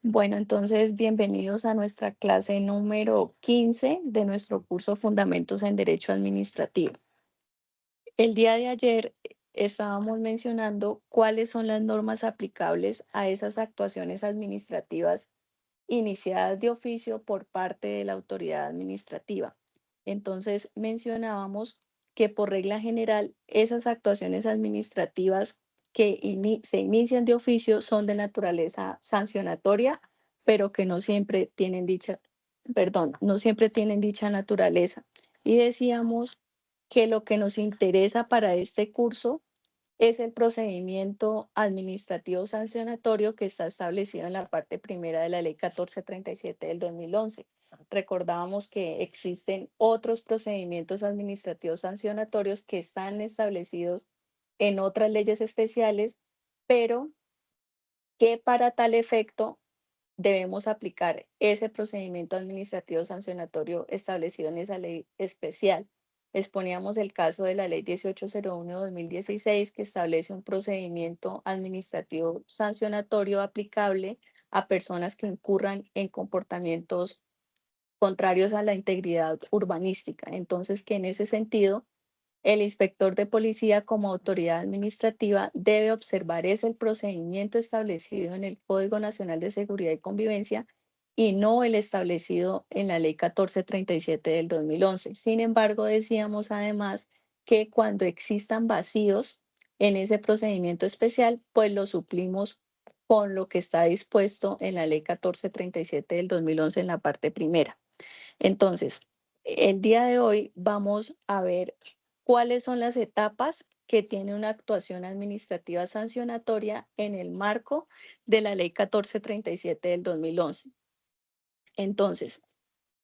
Bueno, entonces bienvenidos a nuestra clase número 15 de nuestro curso Fundamentos en Derecho Administrativo. El día de ayer estábamos mencionando cuáles son las normas aplicables a esas actuaciones administrativas iniciadas de oficio por parte de la autoridad administrativa. Entonces mencionábamos que por regla general esas actuaciones administrativas que se inician de oficio son de naturaleza sancionatoria, pero que no siempre tienen no siempre tienen dicha naturaleza. Y decíamos que lo que nos interesa para este curso es el procedimiento administrativo sancionatorio que está establecido en la parte primera de la Ley 1437 del 2011. Recordábamos que existen otros procedimientos administrativos sancionatorios que están establecidos en otras leyes especiales, pero que para tal efecto debemos aplicar ese procedimiento administrativo sancionatorio establecido en esa ley especial. Exponíamos el caso de la ley 1801/2016 que establece un procedimiento administrativo sancionatorio aplicable a personas que incurran en comportamientos contrarios a la integridad urbanística. Entonces, que en ese sentido el inspector de policía como autoridad administrativa debe observar es el procedimiento establecido en el Código Nacional de Seguridad y Convivencia y no el establecido en la Ley 1437 del 2011. Sin embargo, decíamos además que cuando existan vacíos en ese procedimiento especial, pues lo suplimos con lo que está dispuesto en la Ley 1437 del 2011 en la parte primera. Entonces, el día de hoy vamos a ver cuáles son las etapas que tiene una actuación administrativa sancionatoria en el marco de la Ley 1437 del 2011. Entonces,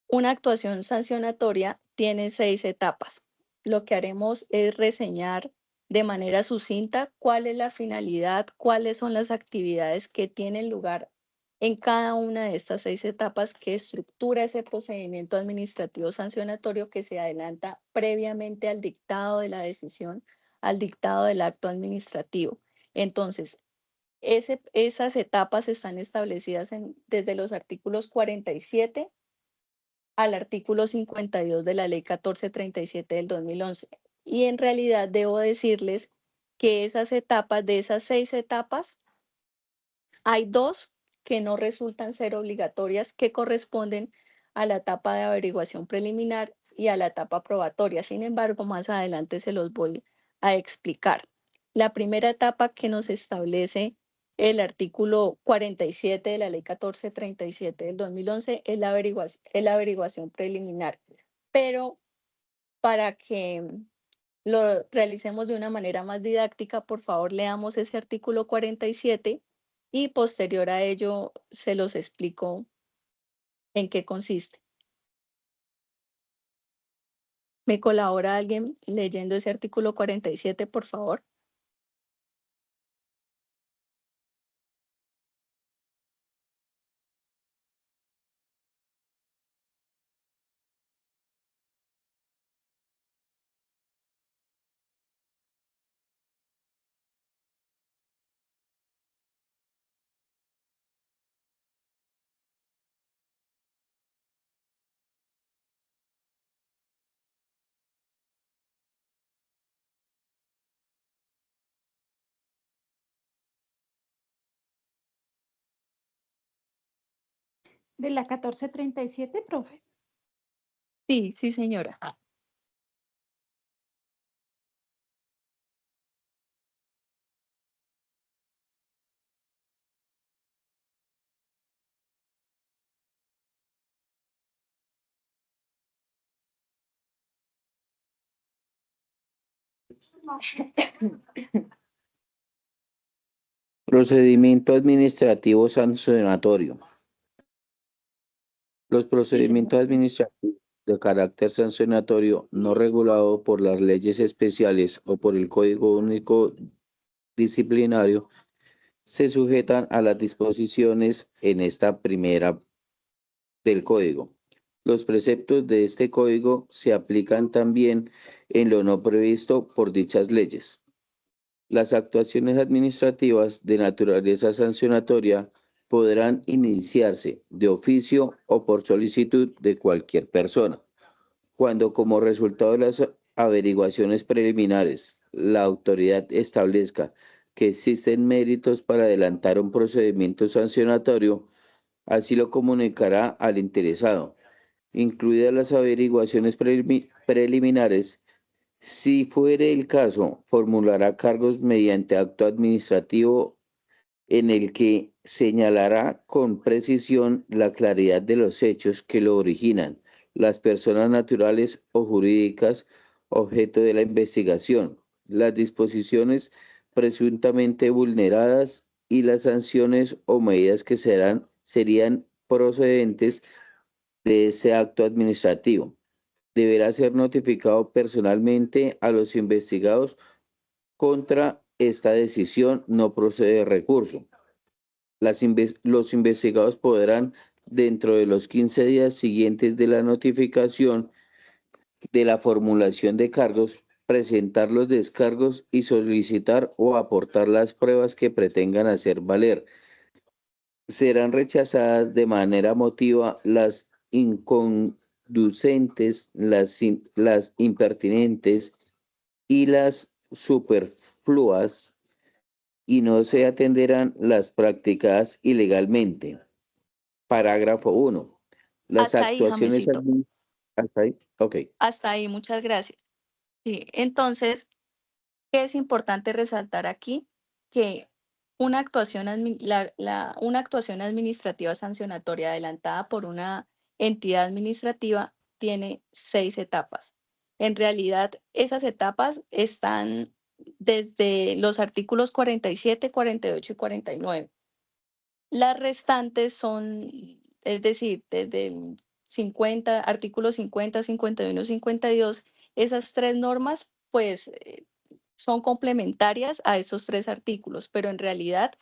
una actuación sancionatoria tiene 6 etapas. Lo que haremos es reseñar de manera sucinta cuál es la finalidad, cuáles son las actividades que tienen lugar en cada una de estas 6 etapas que estructura ese procedimiento administrativo sancionatorio que se adelanta previamente al dictado de la decisión, al dictado del acto administrativo. Entonces, esas etapas están establecidas desde los artículos 47 al artículo 52 de la Ley 1437 del 2011. Y en realidad debo decirles que de esas 6 etapas, hay dos que no resultan ser obligatorias, que corresponden a la etapa de averiguación preliminar y a la etapa probatoria. Sin embargo, más adelante se los voy a explicar. La primera etapa que nos establece el artículo 47 de la Ley 1437 del 2011 es la averiguación preliminar. Pero para que lo realicemos de una manera más didáctica, por favor, leamos ese artículo 47 y posterior a ello se los explico en qué consiste. ¿Me colabora alguien leyendo ese artículo 47, por favor? De la 1437, profe. Sí, sí, señora. Procedimiento administrativo sancionatorio. Los Sí, procedimientos señora. administrativos de carácter sancionatorio no regulado por las leyes especiales o por el Código Único Disciplinario se sujetan a las disposiciones en esta primera del Código. Los preceptos de este Código se aplican también en lo no previsto por dichas leyes. Las actuaciones administrativas de naturaleza sancionatoria podrán iniciarse de oficio o por solicitud de cualquier persona. Cuando como resultado de las averiguaciones preliminares la autoridad establezca que existen méritos para adelantar un procedimiento sancionatorio, así lo comunicará al interesado, incluidas las averiguaciones preliminares. Si fuere el caso, formulará cargos mediante acto administrativo en el que señalará con precisión la claridad de los hechos que lo originan, las personas naturales o jurídicas objeto de la investigación, las disposiciones presuntamente vulneradas y las sanciones o medidas que serían procedentes de ese acto administrativo. Deberá ser notificado personalmente a los investigados. Contra esta decisión no procede recurso. Los investigados podrán, dentro de los 15 días siguientes de la notificación de la formulación de cargos, presentar los descargos y solicitar o aportar las pruebas que pretengan hacer valer. Serán rechazadas de manera motiva las inconducentes, las impertinentes y las superfluas, y no se atenderán las practicadas ilegalmente. Parágrafo 1. Las Hasta ahí, actuaciones Jamesito. ¿Hasta ahí? Ok. Hasta ahí, muchas gracias. Sí, entonces, ¿qué es importante resaltar aquí? Que una actuación administrativa sancionatoria adelantada por una entidad administrativa tiene 6 etapas. En realidad, esas etapas están desde los artículos 47, 48 y 49. Las restantes son, es decir, desde el 50, artículos 50, 51, 52, esas 3 normas, pues son complementarias a esos 3 artículos, pero en realidad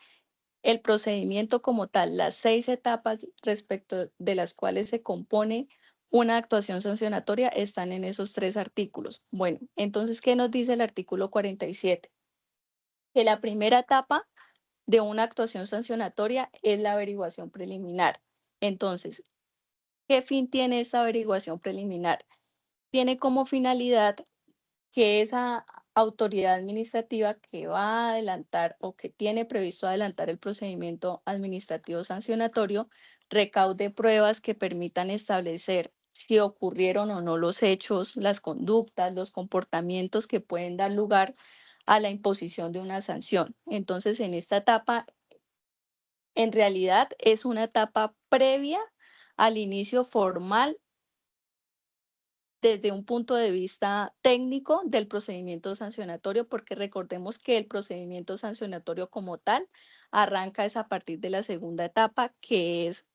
el procedimiento como tal, las 6 etapas respecto de las cuales se compone una actuación sancionatoria, están en esos 3 artículos. Bueno, entonces, ¿qué nos dice el artículo 47? Que la primera etapa de una actuación sancionatoria es la averiguación preliminar. Entonces, ¿qué fin tiene esta averiguación preliminar? Tiene como finalidad que esa autoridad administrativa que va a adelantar o que tiene previsto adelantar el procedimiento administrativo sancionatorio recaude pruebas que permitan establecer si ocurrieron o no los hechos, las conductas, los comportamientos que pueden dar lugar a la imposición de una sanción. Entonces, en esta etapa en realidad es una etapa previa al inicio formal desde un punto de vista técnico del procedimiento sancionatorio, porque recordemos que el procedimiento sancionatorio como tal arranca es a partir de la segunda etapa, que es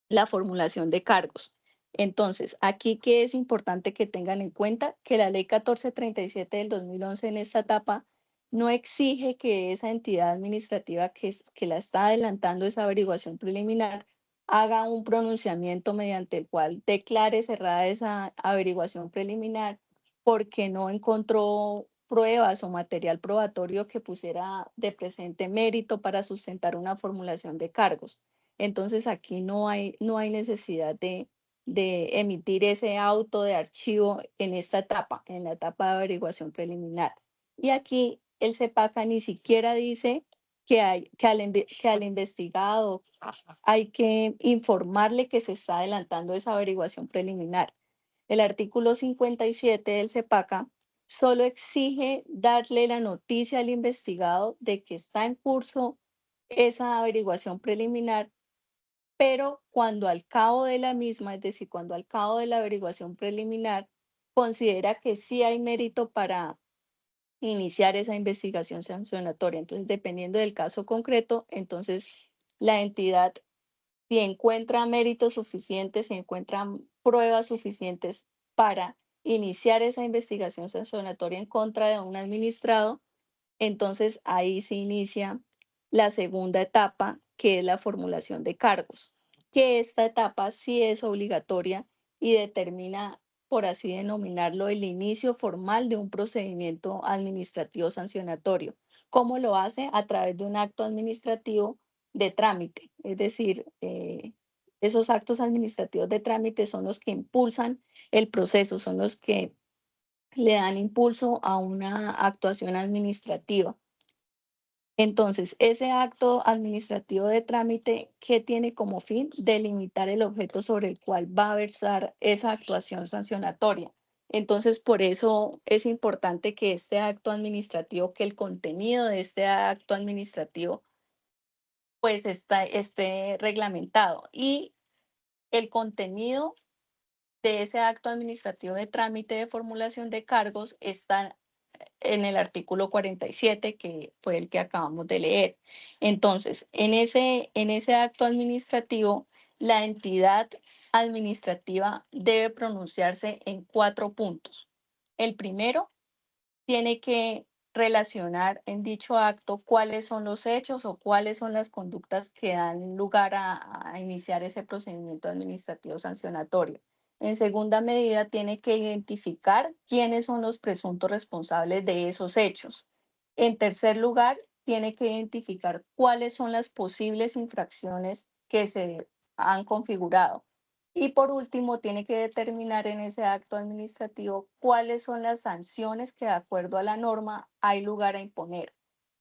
la formulación de cargos. Entonces, aquí que es importante que tengan en cuenta que la ley 1437 del 2011 en esta etapa no exige que esa entidad administrativa que la está adelantando esa averiguación preliminar haga un pronunciamiento mediante el cual declare cerrada esa averiguación preliminar porque no encontró pruebas o material probatorio que pusiera de presente mérito para sustentar una formulación de cargos. Entonces aquí no hay necesidad de emitir ese auto de archivo en esta etapa, en la etapa de averiguación preliminar. Y aquí el CEPACA ni siquiera dice que al investigado hay que informarle que se está adelantando esa averiguación preliminar. El artículo 57 del CEPACA solo exige darle la noticia al investigado de que está en curso esa averiguación preliminar, pero cuando al cabo de la misma, es decir, cuando al cabo de la averiguación preliminar considera que sí hay mérito para iniciar esa investigación sancionatoria. Entonces, dependiendo del caso concreto, entonces la entidad, si encuentra méritos suficientes, si encuentra pruebas suficientes para iniciar esa investigación sancionatoria en contra de un administrado, entonces ahí se inicia la segunda etapa, que es la formulación de cargos, que esta etapa sí es obligatoria y determina, por así denominarlo, el inicio formal de un procedimiento administrativo sancionatorio. ¿Cómo lo hace? A través de un acto administrativo de trámite, es decir, esos actos administrativos de trámite son los que impulsan el proceso, son los que le dan impulso a una actuación administrativa. Entonces, ese acto administrativo de trámite, ¿qué tiene como fin? Delimitar el objeto sobre el cual va a versar esa actuación sancionatoria. Entonces, por eso es importante que este acto administrativo, que el contenido de este acto administrativo, pues esté reglamentado. Y el contenido de ese acto administrativo de trámite de formulación de cargos está en el artículo 47, que fue el que acabamos de leer. Entonces, en ese acto administrativo, la entidad administrativa debe pronunciarse en 4 puntos. El primero, tiene que relacionar en dicho acto cuáles son los hechos o cuáles son las conductas que dan lugar a iniciar ese procedimiento administrativo sancionatorio. En segunda medida, tiene que identificar quiénes son los presuntos responsables de esos hechos. En tercer lugar, tiene que identificar cuáles son las posibles infracciones que se han configurado. Y por último, tiene que determinar en ese acto administrativo cuáles son las sanciones que de acuerdo a la norma hay lugar a imponer.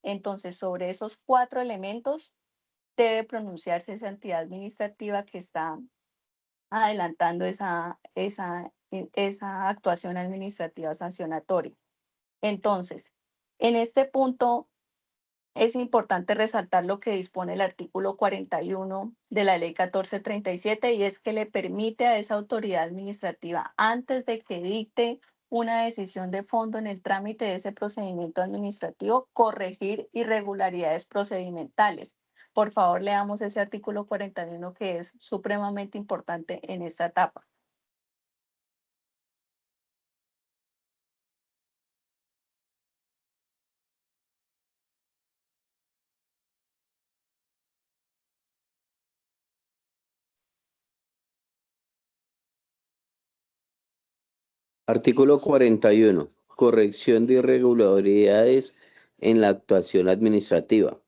Entonces, sobre esos 4 elementos debe pronunciarse esa entidad administrativa que está adelantando esa actuación administrativa sancionatoria. Entonces, en este punto es importante resaltar lo que dispone el artículo 41 de la ley 1437 y es que le permite a esa autoridad administrativa, antes de que dicte una decisión de fondo en el trámite de ese procedimiento administrativo, corregir irregularidades procedimentales. Por favor, leamos ese artículo 41 que es supremamente importante en esta etapa. Artículo 41. Corrección de irregularidades en la actuación administrativa.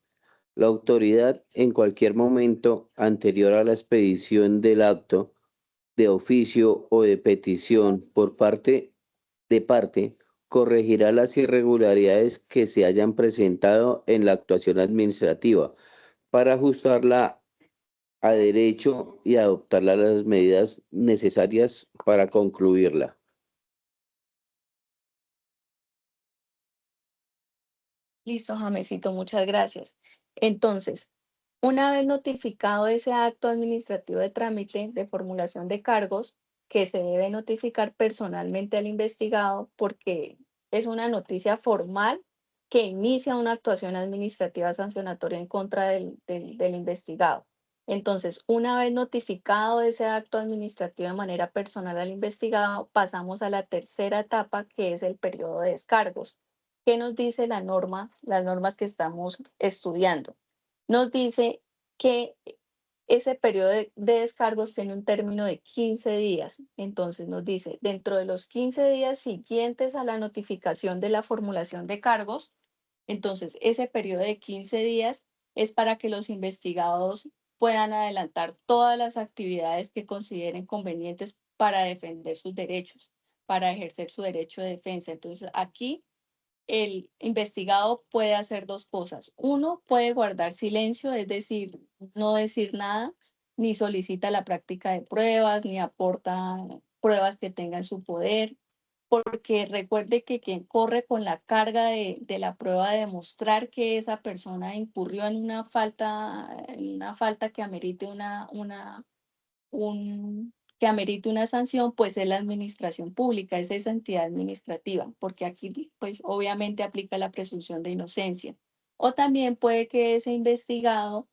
La autoridad, en cualquier momento anterior a la expedición del acto de oficio o de petición por parte, corregirá las irregularidades que se hayan presentado en la actuación administrativa para ajustarla a derecho y adoptar las medidas necesarias para concluirla. Listo, Jamesito, muchas gracias. Entonces, una vez notificado ese acto administrativo de trámite de formulación de cargos, que se debe notificar personalmente al investigado porque es una noticia formal que inicia una actuación administrativa sancionatoria en contra del investigado. Entonces, una vez notificado ese acto administrativo de manera personal al investigado, pasamos a la tercera etapa, que es el periodo de descargos. ¿Qué nos dice la norma, las normas que estamos estudiando? Nos dice que ese periodo de descargos tiene un término de 15 días. Entonces nos dice, dentro de los 15 días siguientes a la notificación de la formulación de cargos, entonces ese periodo de 15 días es para que los investigados puedan adelantar todas las actividades que consideren convenientes para defender sus derechos, para ejercer su derecho de defensa. Entonces aquí el investigado puede hacer 2 cosas. Uno, puede guardar silencio, es decir, no decir nada, ni solicita la práctica de pruebas, ni aporta pruebas que tenga en su poder, porque recuerde que quien corre con la carga de la prueba de demostrar que esa persona incurrió en una falta que amerite que amerite una sanción, pues es la administración pública, es esa entidad administrativa, porque aquí pues obviamente aplica la presunción de inocencia. O también puede que ese investigado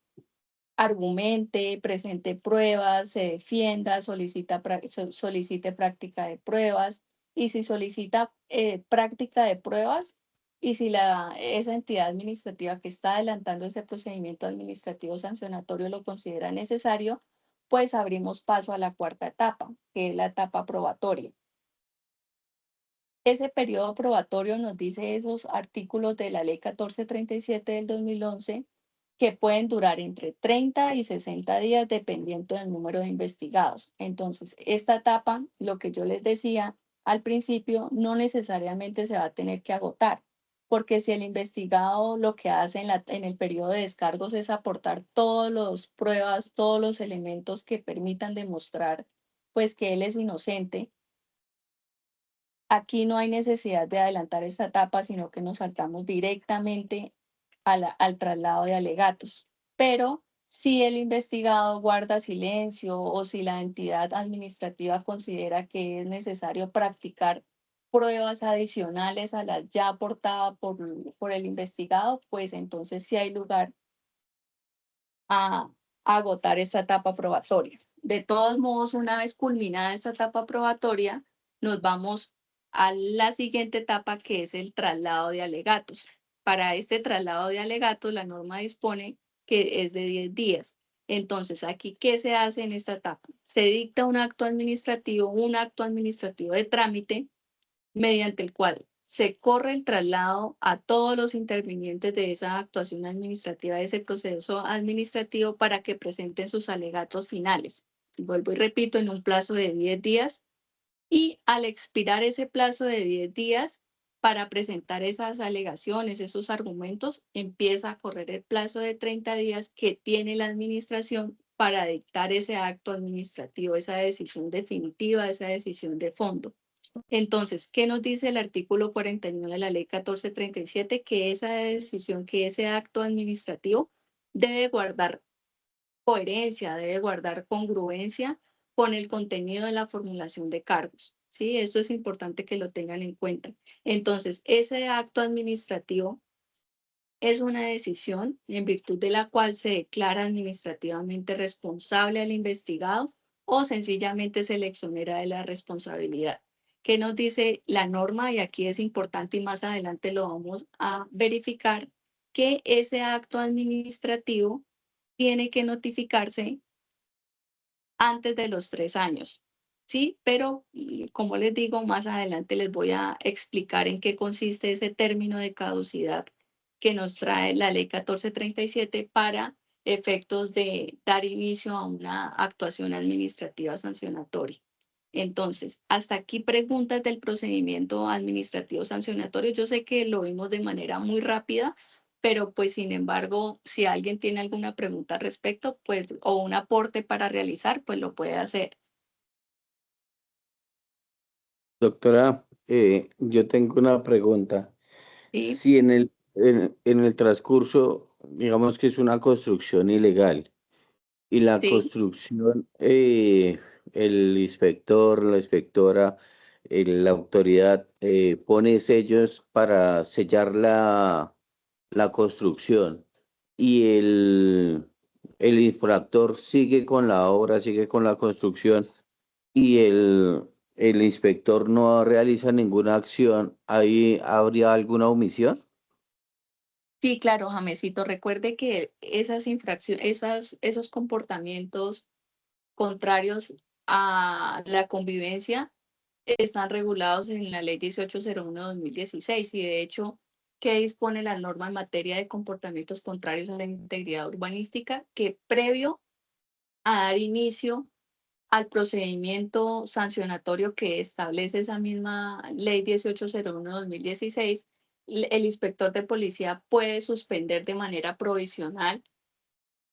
argumente, presente pruebas, se defienda, solicite práctica de pruebas, y si solicita práctica de pruebas, y si esa entidad administrativa que está adelantando ese procedimiento administrativo sancionatorio lo considera necesario, pues abrimos paso a la cuarta etapa, que es la etapa probatoria. Ese periodo probatorio nos dice esos artículos de la ley 1437 del 2011 que pueden durar entre 30 y 60 días dependiendo del número de investigados. Entonces, esta etapa, lo que yo les decía al principio, no necesariamente se va a tener que agotar, porque si el investigado lo que hace en el periodo de descargos es aportar todas las pruebas, todos los elementos que permitan demostrar pues que él es inocente, aquí no hay necesidad de adelantar esta etapa, sino que nos saltamos directamente al traslado de alegatos. Pero si el investigado guarda silencio o si la entidad administrativa considera que es necesario practicar pruebas adicionales a las ya aportadas por el investigado, pues entonces sí hay lugar a agotar esta etapa probatoria. De todos modos, una vez culminada esta etapa probatoria, nos vamos a la siguiente etapa, que es el traslado de alegatos. Para este traslado de alegatos, la norma dispone que es de 10 días. Entonces, aquí, ¿qué se hace en esta etapa? Se dicta un acto administrativo de trámite mediante el cual se corre el traslado a todos los intervinientes de esa actuación administrativa, de ese proceso administrativo, para que presenten sus alegatos finales. Vuelvo y repito, en un plazo de 10 días, y al expirar ese plazo de 10 días para presentar esas alegaciones, esos argumentos, empieza a correr el plazo de 30 días que tiene la administración para dictar ese acto administrativo, esa decisión definitiva, esa decisión de fondo. Entonces, ¿qué nos dice el artículo 49 de la ley 1437? Que esa decisión, que ese acto administrativo debe guardar coherencia, debe guardar congruencia con el contenido de la formulación de cargos. ¿Sí? Esto es importante que lo tengan en cuenta. Entonces, ese acto administrativo es una decisión en virtud de la cual se declara administrativamente responsable al investigado o sencillamente se le exonera de la responsabilidad. ¿Qué nos dice la norma? Y aquí es importante y más adelante lo vamos a verificar, que ese acto administrativo tiene que notificarse antes de los 3 años. Sí, pero como les digo, más adelante les voy a explicar en qué consiste ese término de caducidad que nos trae la ley 1437 para efectos de dar inicio a una actuación administrativa sancionatoria. Entonces, hasta aquí preguntas del procedimiento administrativo sancionatorio. Yo sé que lo vimos de manera muy rápida, pero pues sin embargo, si alguien tiene alguna pregunta al respecto, pues, o un aporte para realizar, pues lo puede hacer. Doctora, yo tengo una pregunta. Sí, Si en el transcurso, digamos que es una construcción ilegal y la sí, construcción, el inspector, la inspectora, la autoridad pone sellos para sellar la construcción y el infractor sigue con la obra, sigue con la construcción y el inspector no realiza ninguna acción, ¿ahí habría alguna omisión? sí, claro, Jamesito. Recuerde que esas infracciones, esos comportamientos contrarios a la convivencia están regulados en la ley 1801/2016 y de hecho, ¿qué dispone la norma en materia de comportamientos contrarios a la integridad urbanística? Que previo a dar inicio al procedimiento sancionatorio que establece esa misma ley 1801/2016, el inspector de policía puede suspender de manera provisional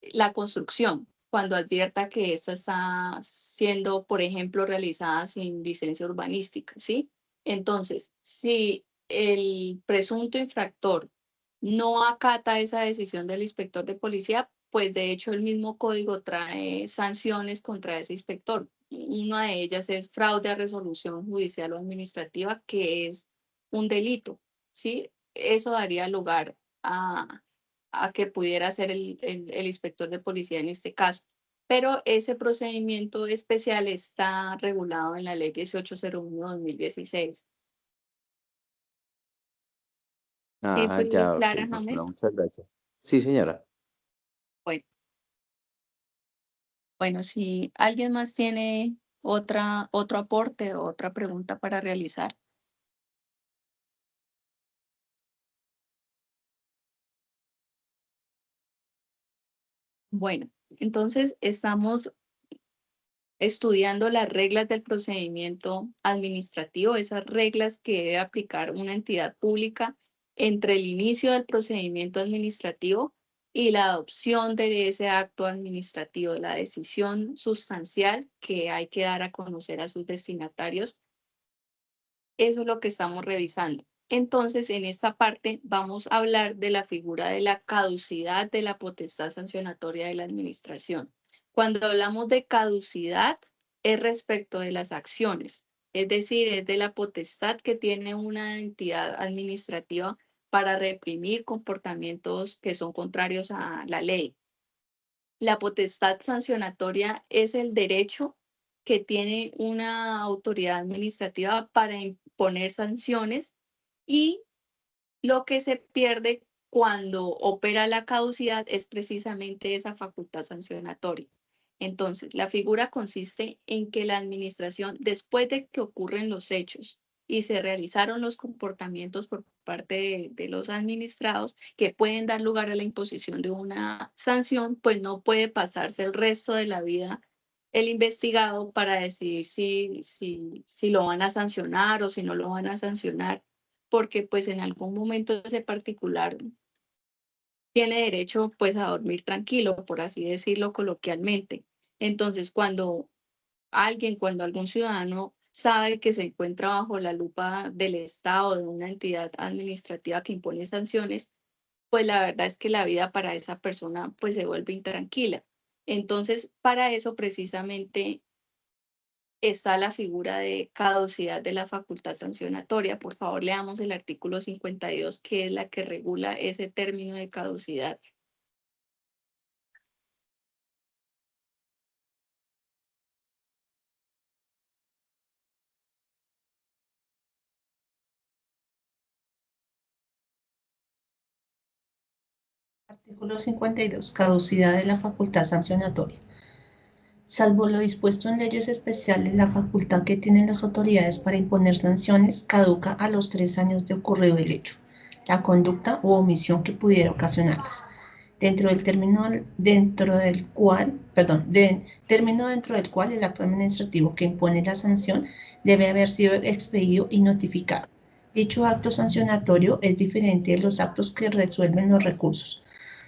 la construcción cuando advierta que esta está siendo, por ejemplo, realizada sin licencia urbanística, ¿sí? Entonces, si el presunto infractor no acata esa decisión del inspector de policía, pues de hecho el mismo código trae sanciones contra ese inspector. Una de ellas es fraude a resolución judicial o administrativa, que es un delito, ¿sí? Eso daría lugar a que pudiera ser el inspector de policía en este caso. Pero ese procedimiento especial está regulado en la ley 1801/2016. ¿Sí Ah, fui ya, ok, clara, doctora, James? muchas gracias. Sí, señora. Bueno, bueno, si alguien más tiene otro aporte o otra pregunta para realizar. Bueno, entonces estamos estudiando las reglas del procedimiento administrativo, esas reglas que debe aplicar una entidad pública entre el inicio del procedimiento administrativo y la adopción de ese acto administrativo, la decisión sustancial que hay que dar a conocer a sus destinatarios. Eso es lo que estamos revisando. Entonces, en esta parte vamos a hablar de la figura de la caducidad de la potestad sancionatoria de la administración. Cuando hablamos de caducidad, es respecto de las acciones, es decir, es de la potestad que tiene una entidad administrativa para reprimir comportamientos que son contrarios a la ley. La potestad sancionatoria es el derecho que tiene una autoridad administrativa para imponer sanciones y lo que se pierde cuando opera la caducidad es precisamente esa facultad sancionatoria. Entonces, la figura consiste en que la administración, después de que ocurren los hechos y se realizaron los comportamientos por parte de los administrados que pueden dar lugar a la imposición de una sanción, pues no puede pasarse el resto de la vida el investigado para decidir si lo van a sancionar o si no lo van a sancionar, porque pues en algún momento ese particular tiene derecho pues a dormir tranquilo, por así decirlo coloquialmente. Entonces, cuando algún ciudadano sabe que se encuentra bajo la lupa del Estado, de una entidad administrativa que impone sanciones, pues la verdad es que la vida para esa persona pues se vuelve intranquila. Entonces, para eso precisamente está la figura de caducidad de la facultad sancionatoria. Por favor, leamos el artículo 52, que es la que regula ese término de caducidad. Artículo 52. Caducidad de la facultad sancionatoria. Salvo lo dispuesto en leyes especiales, la facultad que tienen las autoridades para imponer sanciones caduca a los 3 años de ocurrido el hecho, la conducta u omisión que pudiera ocasionarlas, término dentro del cual el acto administrativo que impone la sanción debe haber sido expedido y notificado. Dicho acto sancionatorio es diferente de los actos que resuelven los recursos,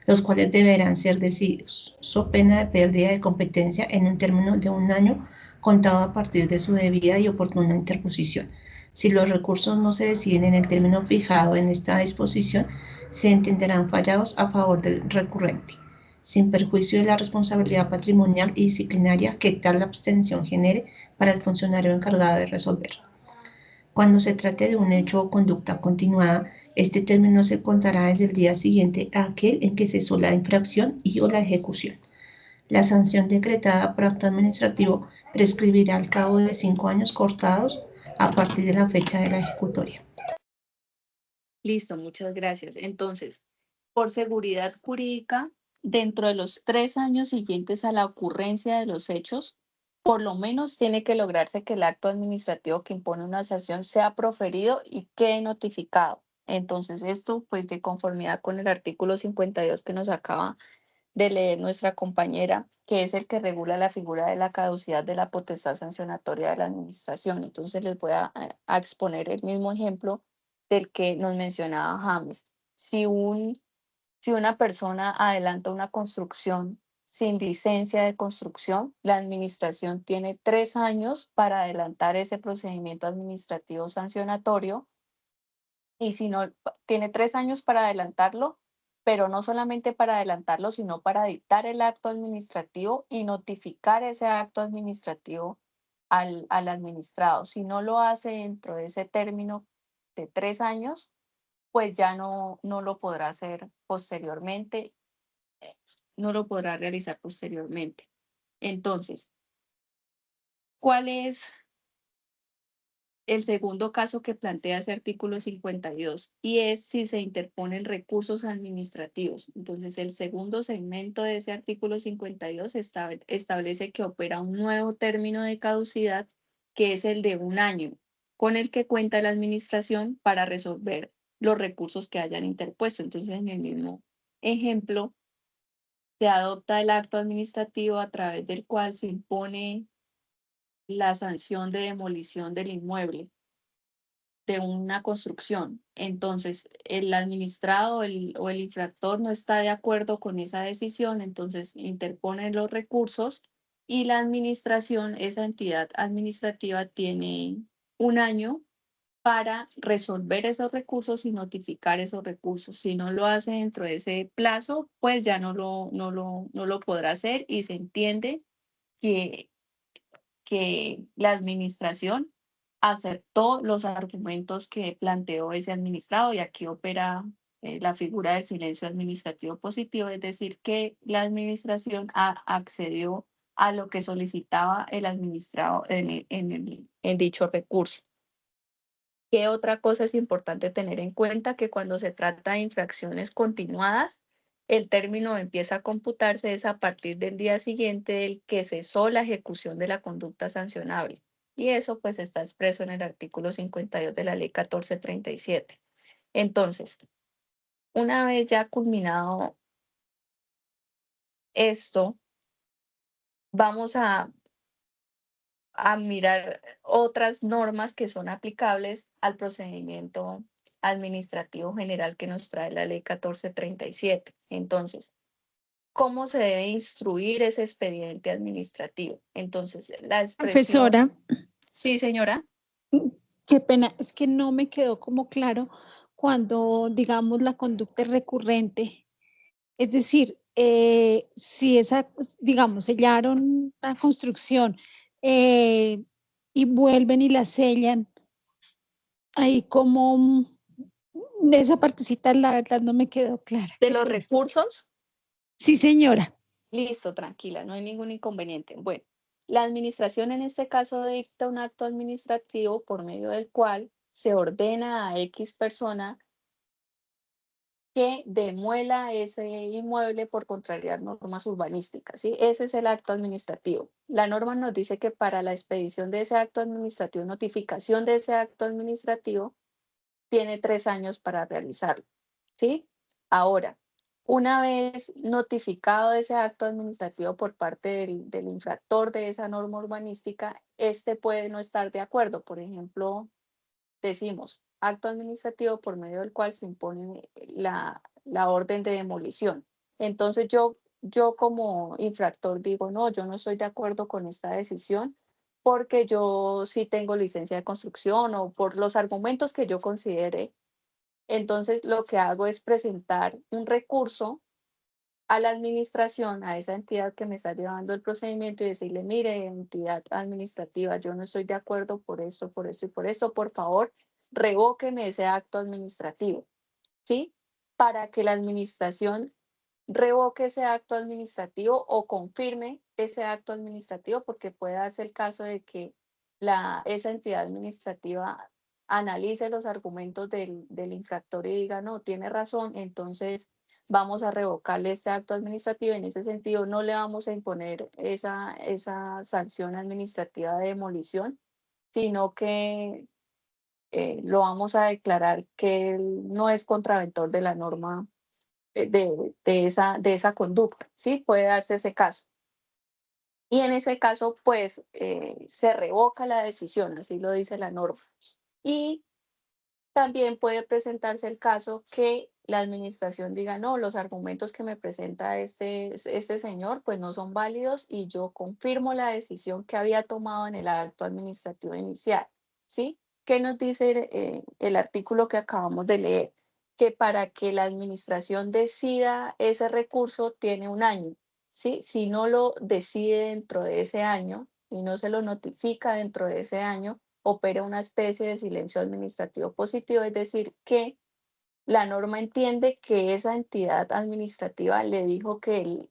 los cuales deberán ser decididos, so pena de pérdida de competencia en un término de 1 año contado a partir de su debida y oportuna interposición. Si los recursos no se deciden en el término fijado en esta disposición, se entenderán fallados a favor del recurrente, sin perjuicio de la responsabilidad patrimonial y disciplinaria que tal abstención genere para el funcionario encargado de resolver. Cuando se trate de un hecho o conducta continuada, este término se contará desde el día siguiente a aquel en que cesó la infracción y o la ejecución. La sanción decretada por acto administrativo prescribirá al cabo de 5 años cortados a partir de la fecha de la ejecutoria. Listo, muchas gracias. Entonces, por seguridad jurídica, dentro de los 3 años siguientes a la ocurrencia de los hechos, por lo menos tiene que lograrse que el acto administrativo que impone una sanción sea proferido y quede notificado. Entonces, esto pues de conformidad con el artículo 52 que nos acaba de leer nuestra compañera, que es el que regula la figura de la caducidad de la potestad sancionatoria de la administración. Entonces, les voy a exponer el mismo ejemplo del que nos mencionaba James. Si una persona adelanta una construcción sin licencia de construcción, la administración tiene 3 años para adelantar ese procedimiento administrativo sancionatorio y si no, tiene 3 años para adelantarlo, pero no solamente para adelantarlo, sino para dictar el acto administrativo y notificar ese acto administrativo al administrado. Si no lo hace dentro de ese término de 3 años, pues ya no lo podrá hacer posteriormente, no lo podrá realizar posteriormente. Entonces, ¿cuál es el segundo caso que plantea ese artículo 52? Y es si se interponen recursos administrativos. Entonces, el segundo segmento de ese artículo 52 establece que opera un nuevo término de caducidad, que es el de 1 año, con el que cuenta la administración para resolver los recursos que hayan interpuesto. Entonces, en el mismo ejemplo, se adopta el acto administrativo a través del cual se impone la sanción de demolición del inmueble, de una construcción. Entonces, el administrado o el infractor no está de acuerdo con esa decisión, entonces interpone los recursos y la administración, esa entidad administrativa, tiene un año para resolver esos recursos y notificar esos recursos. Si no lo hace dentro de ese plazo, pues ya no lo podrá hacer y se entiende que la administración aceptó los argumentos que planteó ese administrado y aquí opera la figura del silencio administrativo positivo, es decir, que la administración accedió a lo que solicitaba el administrado en dicho recurso. ¿Qué otra cosa es importante tener en cuenta? Que cuando se trata de infracciones continuadas, el término empieza a computarse es a partir del día siguiente del que cesó la ejecución de la conducta sancionable. Y eso pues está expreso en el artículo 52 de la ley 1437. Entonces, una vez ya culminado esto, vamos a mirar otras normas que son aplicables al procedimiento administrativo general que nos trae la ley 1437. Entonces, ¿cómo se debe instruir ese expediente administrativo? Entonces, la expresión... Profesora, Sí, señora. qué pena, es que no me quedó como claro cuando, digamos, la conducta es recurrente. Es decir, si esa, digamos, sellaron la construcción y vuelven y la sellan, ahí como de esa partecita, la verdad, no me quedó clara. De Qué los pena. recursos, Sí, señora. listo, tranquila, no hay ningún inconveniente. Bueno, la administración en este caso dicta un acto administrativo por medio del cual se ordena a X persona que demuela ese inmueble por contrariar normas urbanísticas, ¿sí? Ese es el acto administrativo. La norma nos dice que para la expedición de ese acto administrativo, notificación de ese acto administrativo, tiene 3 años para realizarlo, ¿sí? Ahora, una vez notificado ese acto administrativo por parte del infractor de esa norma urbanística, este puede no estar de acuerdo. Por ejemplo, decimos acto administrativo por medio del cual se impone la orden de demolición. Entonces yo como infractor digo, no, yo no estoy de acuerdo con esta decisión porque yo sí tengo licencia de construcción o por los argumentos que yo considere. Entonces lo que hago es presentar un recurso a la administración, a esa entidad que me está llevando el procedimiento y decirle, mire, entidad administrativa, yo no estoy de acuerdo por esto, por esto y por esto, por favor, revóqueme ese acto administrativo, ¿sí? Para que la administración revoque ese acto administrativo o confirme ese acto administrativo, porque puede darse el caso de que esa entidad administrativa analice los argumentos del infractor y diga, no, tiene razón, entonces vamos a revocarle este acto administrativo. En ese sentido, no le vamos a imponer esa sanción administrativa de demolición, sino que lo vamos a declarar que él no es contraventor de la norma de esa conducta, ¿sí? Puede darse ese caso. Y en ese caso, pues, se revoca la decisión, así lo dice la norma. Y también puede presentarse el caso que la administración diga, no, los argumentos que me presenta este señor, pues no son válidos y yo confirmo la decisión que había tomado en el acto administrativo inicial, ¿sí? ¿Qué nos dice el artículo que acabamos de leer? Que para que la administración decida ese recurso tiene un año, ¿sí? Si no lo decide dentro de ese año y no se lo notifica dentro de ese año, opera una especie de silencio administrativo positivo, es decir, que la norma entiende que esa entidad administrativa le dijo que el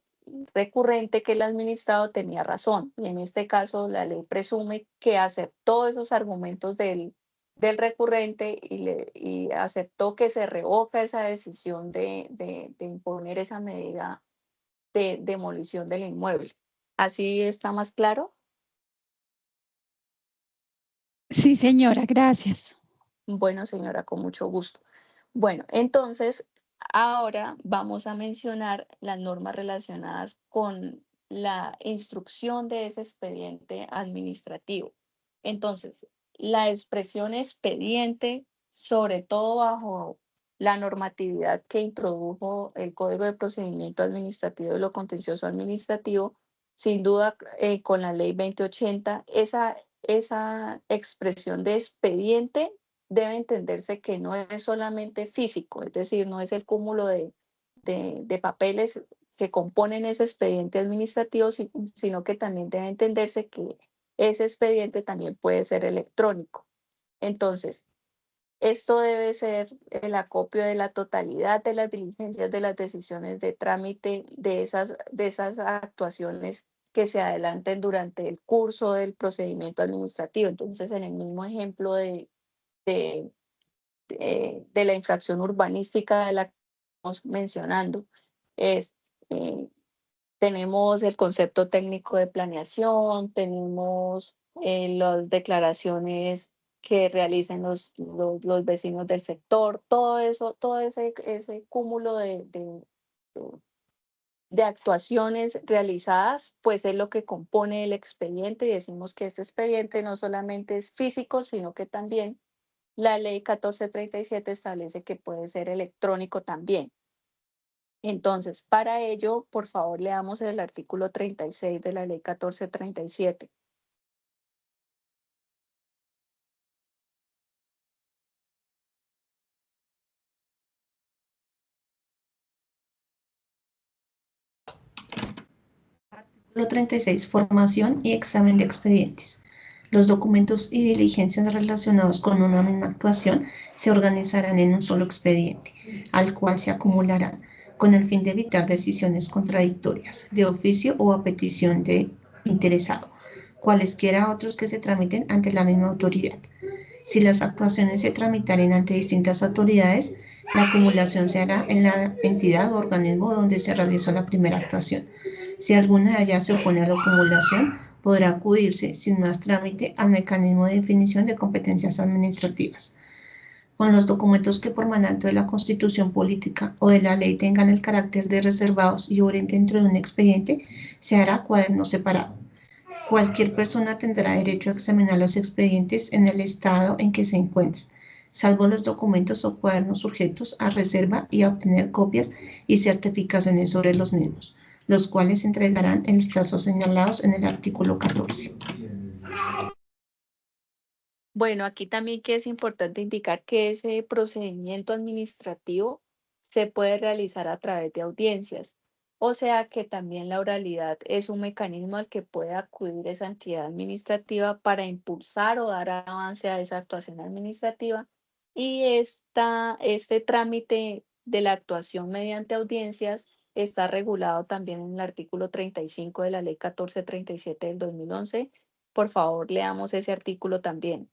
recurrente, que el administrado tenía razón, y en este caso la ley presume que aceptó esos argumentos del recurrente y aceptó que se revoca esa decisión de imponer esa medida de demolición del inmueble. ¿Así está más claro? Sí, señora, gracias. Bueno, señora, con mucho gusto. Bueno, entonces, Ahora vamos a mencionar las normas relacionadas con la instrucción de ese expediente administrativo. Entonces, la expresión expediente, sobre todo bajo la normatividad que introdujo el Código de Procedimiento Administrativo y lo Contencioso Administrativo, sin duda con la Ley 2080, esa expresión de expediente debe entenderse que no es solamente físico, es decir, no es el cúmulo de papeles que componen ese expediente administrativo, sino que también debe entenderse que ese expediente también puede ser electrónico. Entonces, esto debe ser el acopio de la totalidad de las diligencias, de las decisiones de trámite, de esas actuaciones que se adelanten durante el curso del procedimiento administrativo. Entonces, en el mismo ejemplo de, de la infracción urbanística de la que estamos mencionando, es, eh, tenemos el concepto técnico de planeación, tenemos las declaraciones que realicen los vecinos del sector, todo eso, todo ese cúmulo de actuaciones realizadas, pues es lo que compone el expediente y decimos que este expediente no solamente es físico, sino que también la ley 1437 establece que puede ser electrónico también. Entonces, para ello, por favor, leamos el artículo 36 de la ley 1437. Artículo 36. Formación y examen de expedientes. Los documentos y diligencias relacionados con una misma actuación se organizarán en un solo expediente, al cual se acumularán, con el fin de evitar decisiones contradictorias, de oficio o a petición de interesado, cualesquiera otros que se tramiten ante la misma autoridad. Si las actuaciones se tramitaren ante distintas autoridades, la acumulación se hará en la entidad o organismo donde se realizó la primera actuación. Si alguna de ellas se opone a la acumulación, podrá acudirse sin más trámite al mecanismo de definición de competencias administrativas. Con los documentos que por mandato de la Constitución Política o de la ley tengan el carácter de reservados y obren dentro de un expediente, se hará cuaderno separado. Cualquier persona tendrá derecho a examinar los expedientes en el estado en que se encuentren, salvo los documentos o cuadernos sujetos a reserva y a obtener copias y certificaciones sobre los mismos, los cuales se entregarán en los plazos señalados en el artículo 14. Bueno, aquí también que es importante indicar que ese procedimiento administrativo se puede realizar a través de audiencias. O sea que también la oralidad es un mecanismo al que puede acudir esa entidad administrativa para impulsar o dar avance a esa actuación administrativa. Y este trámite de la actuación mediante audiencias está regulado también en el artículo 35 de la ley 1437 del 2011. Por favor, leamos ese artículo también.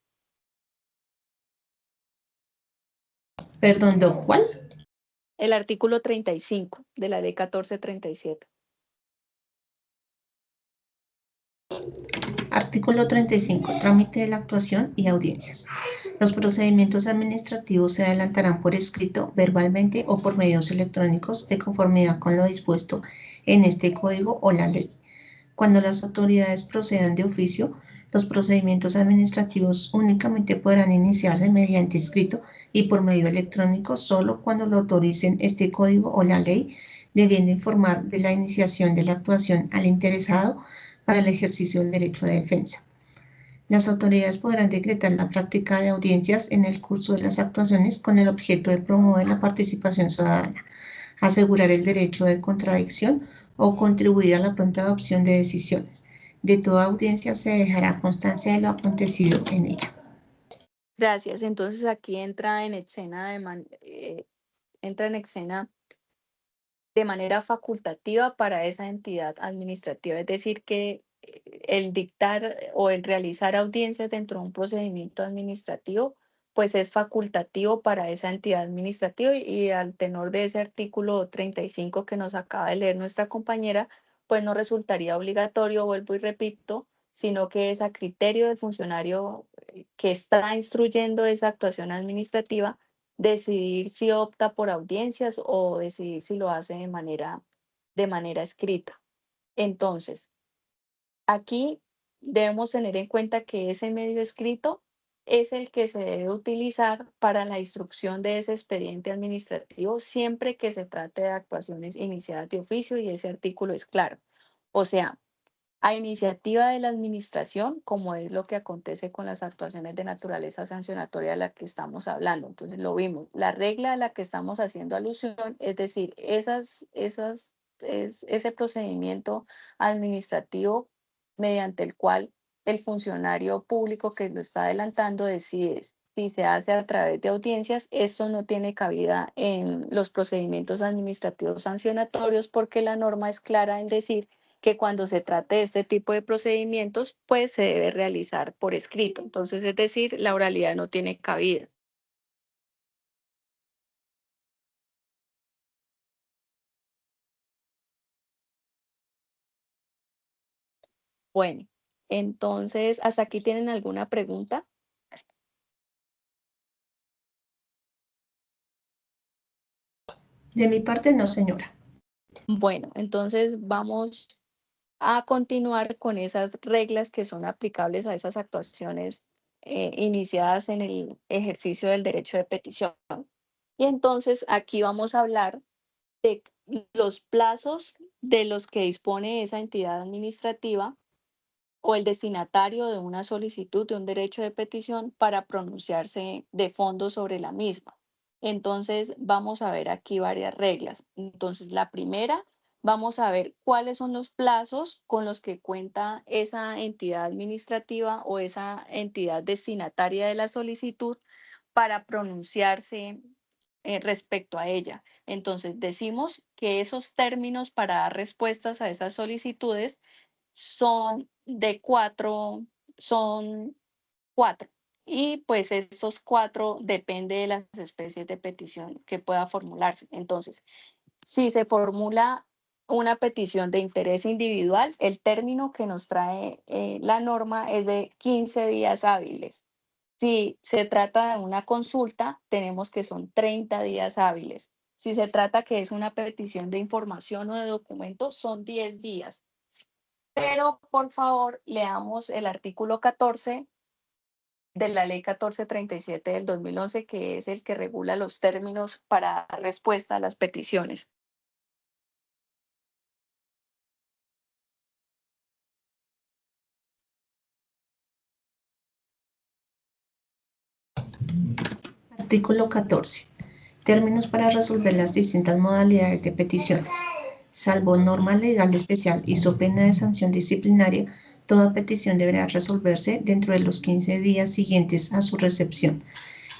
Perdón, ¿cuál? El artículo 35 de la ley 1437. Artículo 35. Trámite de la actuación y audiencias. Los procedimientos administrativos se adelantarán por escrito, verbalmente o por medios electrónicos de conformidad con lo dispuesto en este código o la ley. Cuando las autoridades procedan de oficio, los procedimientos administrativos únicamente podrán iniciarse mediante escrito y por medio electrónico solo cuando lo autoricen este código o la ley, debiendo informar de la iniciación de la actuación al interesado para el ejercicio del derecho de defensa. Las autoridades podrán decretar la práctica de audiencias en el curso de las actuaciones con el objeto de promover la participación ciudadana, asegurar el derecho de contradicción o contribuir a la pronta adopción de decisiones. De toda audiencia se dejará constancia de lo acontecido en ella. Gracias. Entonces aquí entra en escena de manera facultativa para esa entidad administrativa. Es decir, que el dictar o el realizar audiencias dentro de un procedimiento administrativo, pues es facultativo para esa entidad administrativa y al tenor de ese artículo 35 que nos acaba de leer nuestra compañera, pues no resultaría obligatorio, vuelvo y repito, sino que es a criterio del funcionario que está instruyendo esa actuación administrativa decidir si opta por audiencias o decidir si lo hace de manera escrita. Entonces, aquí debemos tener en cuenta que ese medio escrito es el que se debe utilizar para la instrucción de ese expediente administrativo siempre que se trate de actuaciones iniciadas de oficio y ese artículo es claro. O sea, a iniciativa de la administración, como es lo que acontece con las actuaciones de naturaleza sancionatoria de la que estamos hablando. Entonces lo vimos. La regla a la que estamos haciendo alusión, es decir, ese procedimiento administrativo mediante el cual el funcionario público que lo está adelantando decide si se hace a través de audiencias, eso no tiene cabida en los procedimientos administrativos sancionatorios porque la norma es clara en decir que cuando se trate de este tipo de procedimientos, pues se debe realizar por escrito. Entonces, es decir, la oralidad no tiene cabida. Bueno, entonces, ¿hasta aquí tienen alguna pregunta? De mi parte, no, señora. Bueno, entonces vamos a continuar con esas reglas que son aplicables a esas actuaciones iniciadas en el ejercicio del derecho de petición. Y entonces aquí vamos a hablar de los plazos de los que dispone esa entidad administrativa o el destinatario de una solicitud de un derecho de petición para pronunciarse de fondo sobre la misma. Entonces, vamos a ver aquí varias reglas. Entonces, la primera, vamos a ver cuáles son los plazos con los que cuenta esa entidad administrativa o esa entidad destinataria de la solicitud para pronunciarse respecto a ella. Entonces, decimos que esos términos para dar respuestas a esas solicitudes son de cuatro, son cuatro. Y pues estos cuatro depende de las especies de petición que pueda formularse. Entonces, si se formula una petición de interés individual, el término que nos trae la norma es de 15 días hábiles. Si se trata de una consulta, tenemos que son 30 días hábiles. Si se trata que es una petición de información o de documento, son 10 días. Pero por favor, leamos el artículo 14 de la Ley 1437 del 2011, que es el que regula los términos para dar respuesta a las peticiones. Artículo 14. Términos para resolver las distintas modalidades de peticiones. Salvo norma legal especial y so pena de sanción disciplinaria, toda petición deberá resolverse dentro de los 15 días siguientes a su recepción.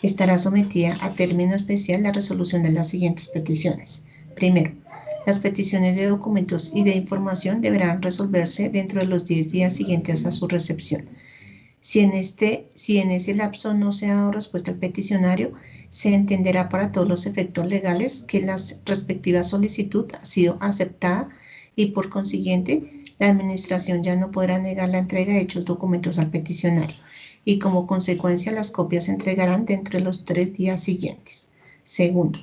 Estará sometida a término especial la resolución de las siguientes peticiones. Primero, las peticiones de documentos y de información deberán resolverse dentro de los 10 días siguientes a su recepción. Si en ese lapso no se ha dado respuesta al peticionario, se entenderá para todos los efectos legales que la respectiva solicitud ha sido aceptada y por consiguiente la administración ya no podrá negar la entrega de dichos documentos al peticionario y como consecuencia las copias se entregarán dentro de los 3 días siguientes. Segundo,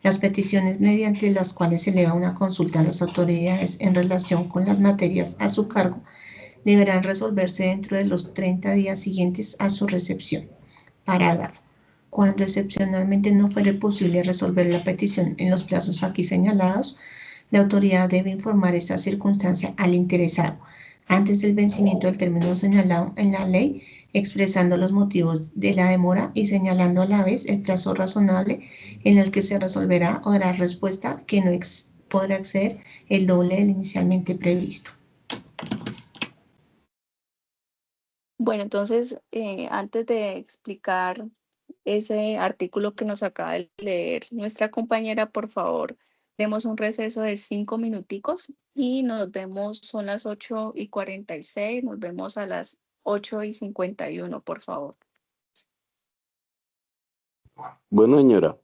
las peticiones mediante las cuales se eleva una consulta a las autoridades en relación con las materias a su cargo deberán resolverse dentro de los 30 días siguientes a su recepción. Parágrafo. Cuando excepcionalmente no fuere posible resolver la petición en los plazos aquí señalados, la autoridad debe informar esta circunstancia al interesado antes del vencimiento del término señalado en la ley, expresando los motivos de la demora y señalando a la vez el plazo razonable en el que se resolverá o dará respuesta que no podrá exceder el doble del inicialmente previsto. Bueno, entonces, antes de explicar ese artículo que nos acaba de leer nuestra compañera, por favor, demos un receso de 5 minuticos y nos vemos, son las 8:46, nos vemos a las 8:51, por favor. Bueno, señora.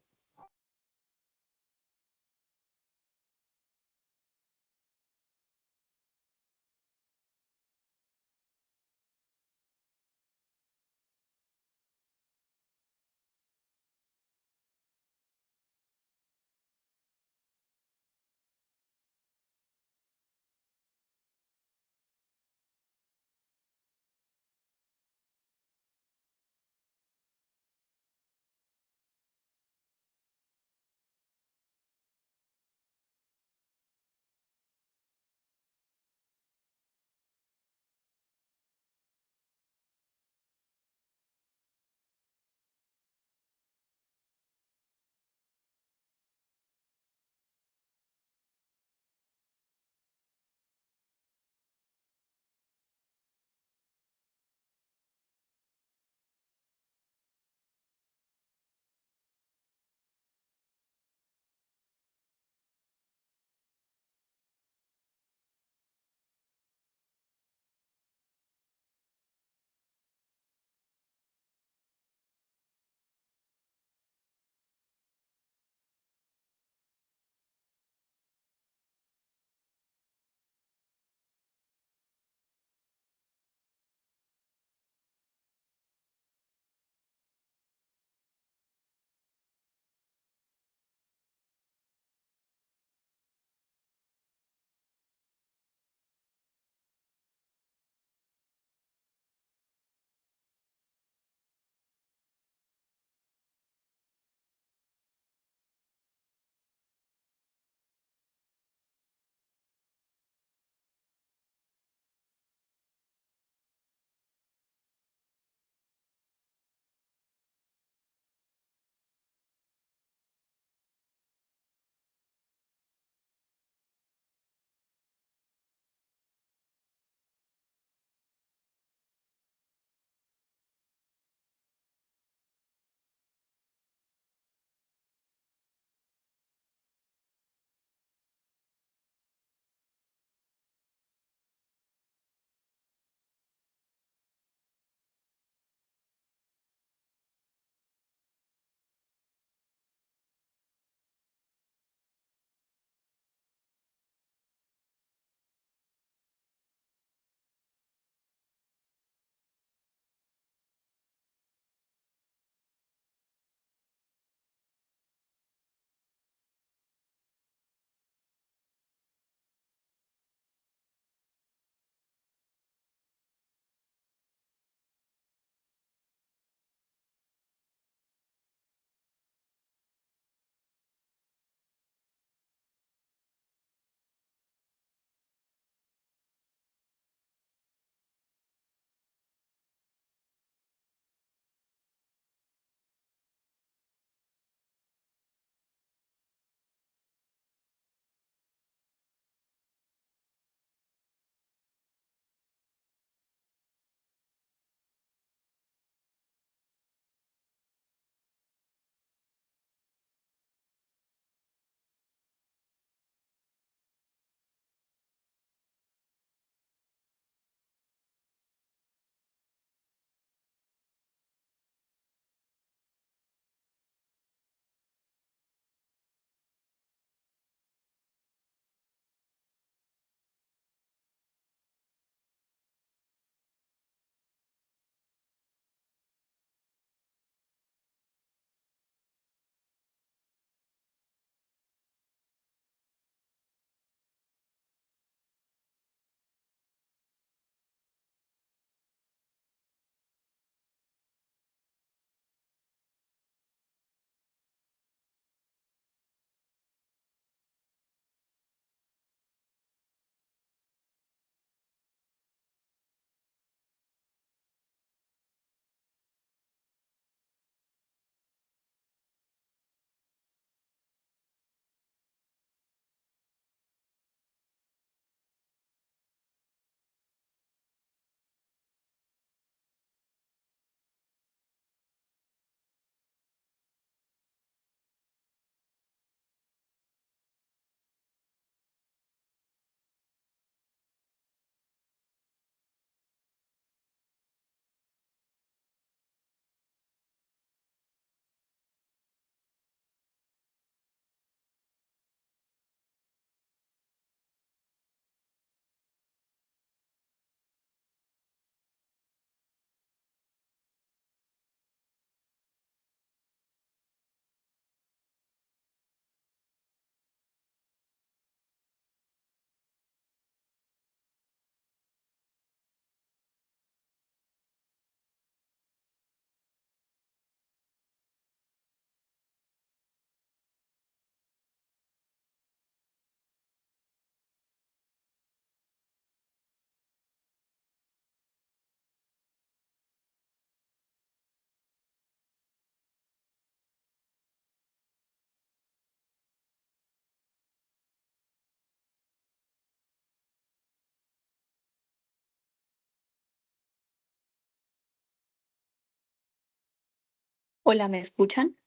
Hola, ¿me escuchan?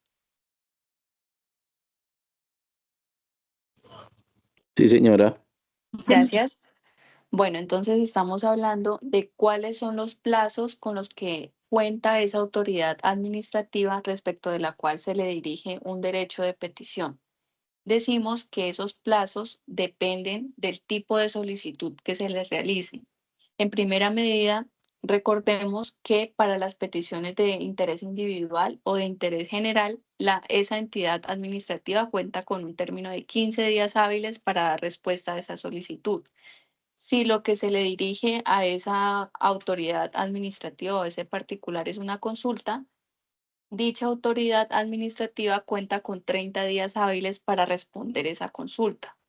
Sí, señora. Gracias. Bueno, entonces estamos hablando de cuáles son los plazos con los que cuenta esa autoridad administrativa respecto de la cual se le dirige un derecho de petición. Decimos que esos plazos dependen del tipo de solicitud que se les realice. En primera medida, recordemos que para las peticiones de interés individual o de interés general, esa entidad administrativa cuenta con un término de 15 días hábiles para dar respuesta a esa solicitud. Si lo que se le dirige a esa autoridad administrativa o a ese particular es una consulta, dicha autoridad administrativa cuenta con 30 días hábiles para responder esa consulta.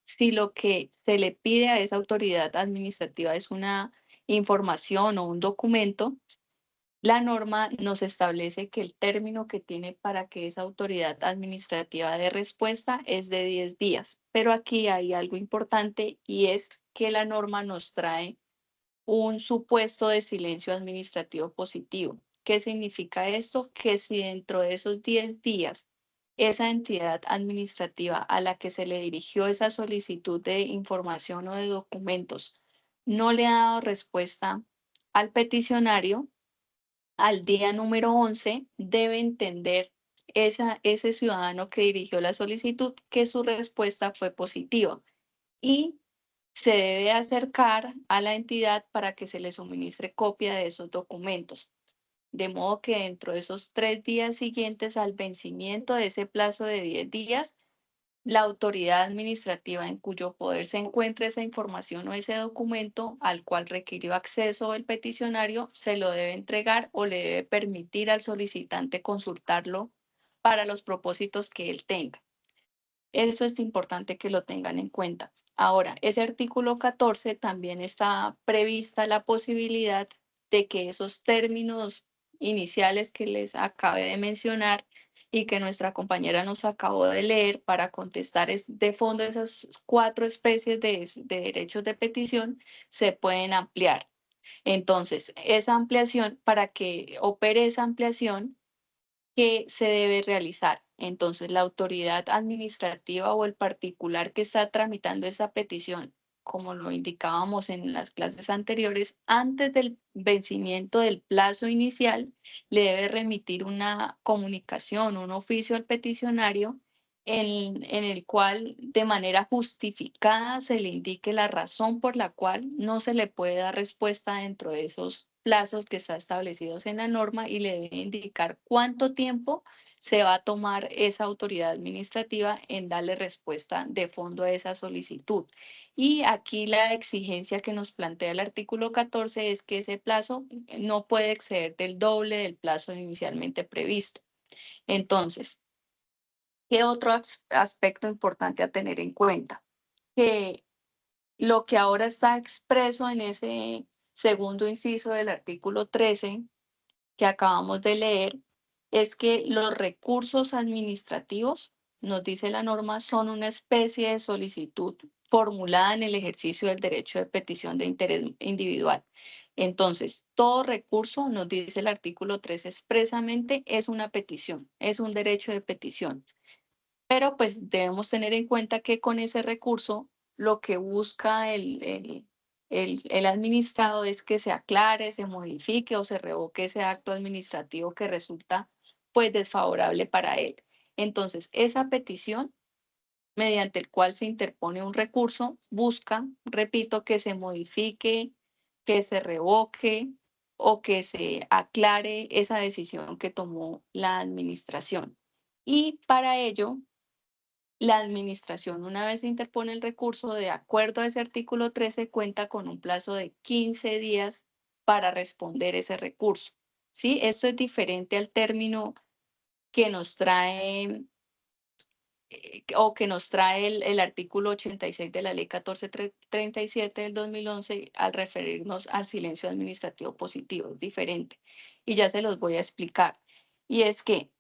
Si lo que se le pide a esa autoridad administrativa es una información o un documento, la norma nos establece que el término que tiene para que esa autoridad administrativa dé respuesta es de 10 días. Pero aquí hay algo importante y es que la norma nos trae un supuesto de silencio administrativo positivo. ¿Qué significa esto? Que si dentro de esos 10 días esa entidad administrativa a la que se le dirigió esa solicitud de información o de documentos no le ha dado respuesta al peticionario, al día número 11 debe entender ese ciudadano que dirigió la solicitud que su respuesta fue positiva y se debe acercar a la entidad para que se le suministre copia de esos documentos. De modo que dentro de esos 3 días siguientes al vencimiento de ese plazo de 10 días, la autoridad administrativa en cuyo poder se encuentre esa información o ese documento al cual requirió acceso el peticionario, se lo debe entregar o le debe permitir al solicitante consultarlo para los propósitos que él tenga. Eso es importante que lo tengan en cuenta. Ahora, ese artículo 14 también está prevista la posibilidad de que esos términos iniciales que les acabé de mencionar y que nuestra compañera nos acabó de leer para contestar de fondo esas 4 especies de derechos de petición se pueden ampliar. Entonces, esa ampliación, para que opere esa ampliación, que se debe realizar. Entonces, la autoridad administrativa o el particular que está tramitando esa petición, como lo indicábamos en las clases anteriores, antes del vencimiento del plazo inicial, le debe remitir una comunicación, un oficio al peticionario en el cual de manera justificada se le indique la razón por la cual no se le puede dar respuesta dentro de esos plazos que están establecidos en la norma y le debe indicar cuánto tiempo se va a tomar esa autoridad administrativa en darle respuesta de fondo a esa solicitud. Y aquí la exigencia que nos plantea el artículo 14 es que ese plazo no puede exceder del doble del plazo inicialmente previsto. Entonces, ¿qué otro aspecto importante a tener en cuenta? Que lo que ahora está expreso en ese segundo inciso del artículo 13 que acabamos de leer es que los recursos administrativos, nos dice la norma, son una especie de solicitud formulada en el ejercicio del derecho de petición de interés individual. Entonces, todo recurso, nos dice el artículo 13 expresamente, es una petición, es un derecho de petición. Pero pues debemos tener en cuenta que con ese recurso lo que busca el administrado es que se aclare, se modifique o se revoque ese acto administrativo que resulta pues desfavorable para él. Entonces, esa petición mediante el cual se interpone un recurso busca, repito, que se modifique, que se revoque o que se aclare esa decisión que tomó la administración. Y para ello, la administración, una vez se interpone el recurso, de acuerdo a ese artículo 13, cuenta con un plazo de 15 días para responder ese recurso. ¿Sí? Esto es diferente al término que nos trae o que nos trae el artículo 86 de la ley 1437 del 2011 al referirnos al silencio administrativo positivo. Es diferente. Y ya se los voy a explicar. Y es que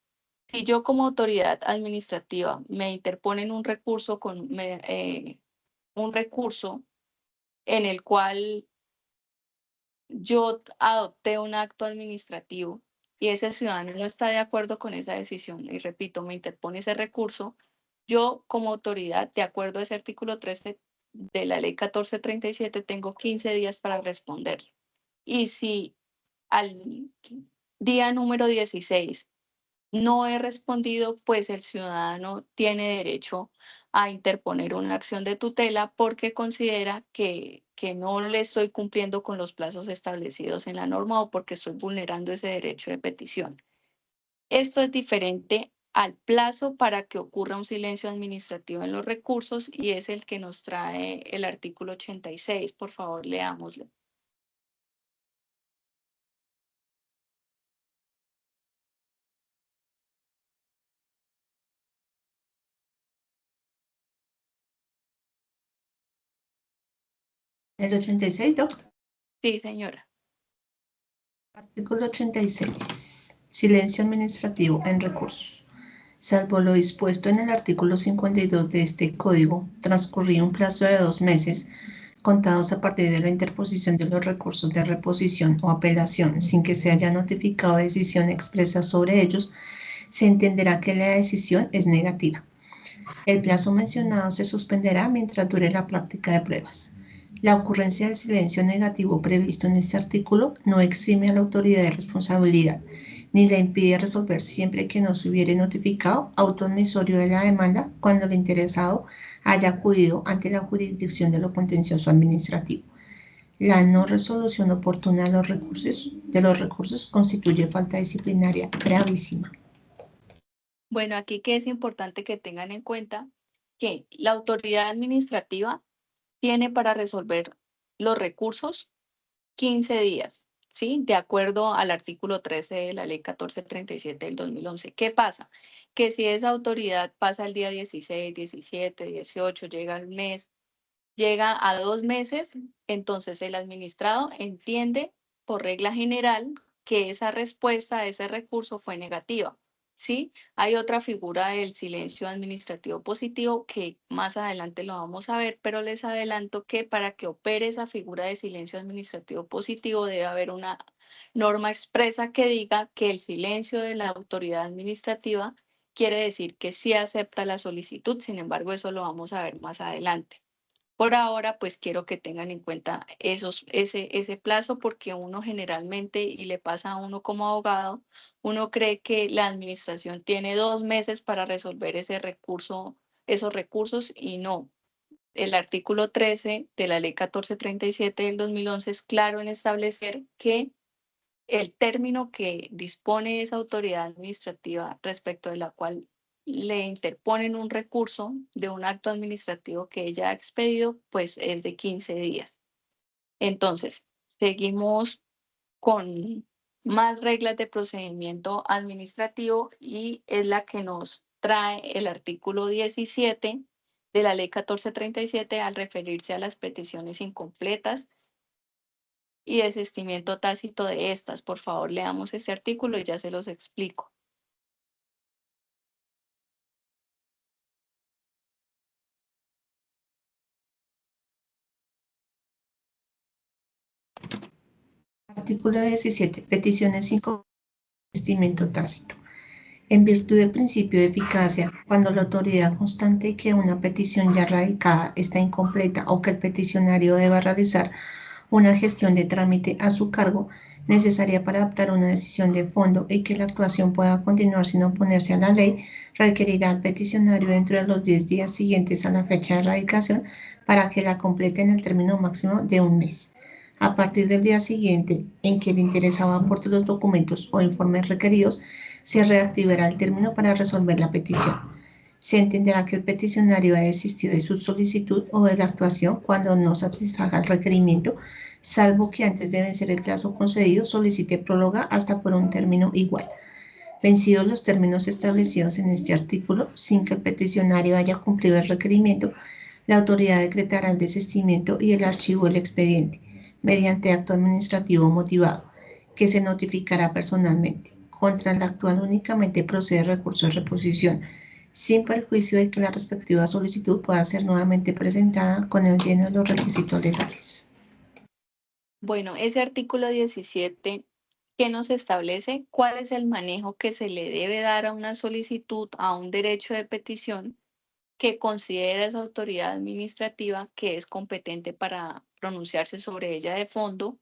si yo como autoridad administrativa me interponen un recurso en el cual yo adopté un acto administrativo y ese ciudadano no está de acuerdo con esa decisión, y repito, me interpone ese recurso, yo como autoridad, de acuerdo a ese artículo 13 de la ley 1437, tengo 15 días para responder. Y si al día número 16 no he respondido, pues el ciudadano tiene derecho a interponer una acción de tutela porque considera que no le estoy cumpliendo con los plazos establecidos en la norma o porque estoy vulnerando ese derecho de petición. Esto es diferente al plazo para que ocurra un silencio administrativo en los recursos y es el que nos trae el artículo 86. Por favor, leámoslo. El 86, Doc. Sí, señora. Artículo 86. Silencio administrativo en recursos. Salvo lo dispuesto en el artículo 52 de este Código, transcurrido un plazo de 2 meses, contados a partir de la interposición de los recursos de reposición o apelación, sin que se haya notificado decisión expresa sobre ellos, se entenderá que la decisión es negativa. El plazo mencionado se suspenderá mientras dure la práctica de pruebas. La ocurrencia del silencio negativo previsto en este artículo no exime a la autoridad de responsabilidad, ni la impide resolver siempre que no se hubiere notificado auto admisorio de la demanda cuando el interesado haya acudido ante la jurisdicción de lo contencioso administrativo. La no resolución oportuna de los recursos constituye falta disciplinaria gravísima. Bueno, aquí que es importante que tengan en cuenta que la autoridad administrativa tiene para resolver los recursos 15 días, ¿sí? De acuerdo al artículo 13 de la ley 1437 del 2011. ¿Qué pasa? Que si esa autoridad pasa el día 16, 17, 18, llega al mes, llega a 2 meses, entonces el administrado entiende por regla general que esa respuesta a ese recurso fue negativa. ¿Sí? Hay otra figura del silencio administrativo positivo que más adelante lo vamos a ver, pero les adelanto que para que opere esa figura de silencio administrativo positivo debe haber una norma expresa que diga que el silencio de la autoridad administrativa quiere decir que sí acepta la solicitud, sin embargo, eso lo vamos a ver más adelante. Por ahora, pues quiero que tengan en cuenta ese plazo porque uno generalmente, y le pasa a uno como abogado, uno cree que la administración tiene 2 meses para resolver ese recurso, esos recursos y no. El artículo 13 de la ley 1437 del 2011 es claro en establecer que el término que dispone esa autoridad administrativa respecto de la cual le interponen un recurso de un acto administrativo que ella ha expedido, pues es de 15 días. Entonces, seguimos con más reglas de procedimiento administrativo y es la que nos trae el artículo 17 de la ley 1437 al referirse a las peticiones incompletas y desistimiento tácito de estas. Por favor, leamos este artículo y ya se los explico. Artículo 17. Peticiones sin desistimiento tácito. En virtud del principio de eficacia, cuando la autoridad constante que una petición ya radicada está incompleta o que el peticionario deba realizar una gestión de trámite a su cargo necesaria para adoptar una decisión de fondo y que la actuación pueda continuar sin oponerse a la ley, requerirá al peticionario dentro de los 10 días siguientes a la fecha de radicación para que la complete en el término máximo de 1 mes. A partir del día siguiente en que el interesado aporte los documentos o informes requeridos, se reactivará el término para resolver la petición. Se entenderá que el peticionario ha desistido de su solicitud o de la actuación cuando no satisfaga el requerimiento, salvo que antes de vencer el plazo concedido solicite próloga hasta por un término igual. Vencidos los términos establecidos en este artículo, sin que el peticionario haya cumplido el requerimiento, la autoridad decretará el desistimiento y el archivo del expediente, mediante acto administrativo motivado, que se notificará personalmente. Contra el actual únicamente procede recurso de reposición, sin perjuicio de que la respectiva solicitud pueda ser nuevamente presentada con el lleno de los requisitos legales. Bueno, ese artículo 17 que nos establece cuál es el manejo que se le debe dar a una solicitud, a un derecho de petición que considera esa autoridad administrativa que es competente para pronunciarse sobre ella de fondo,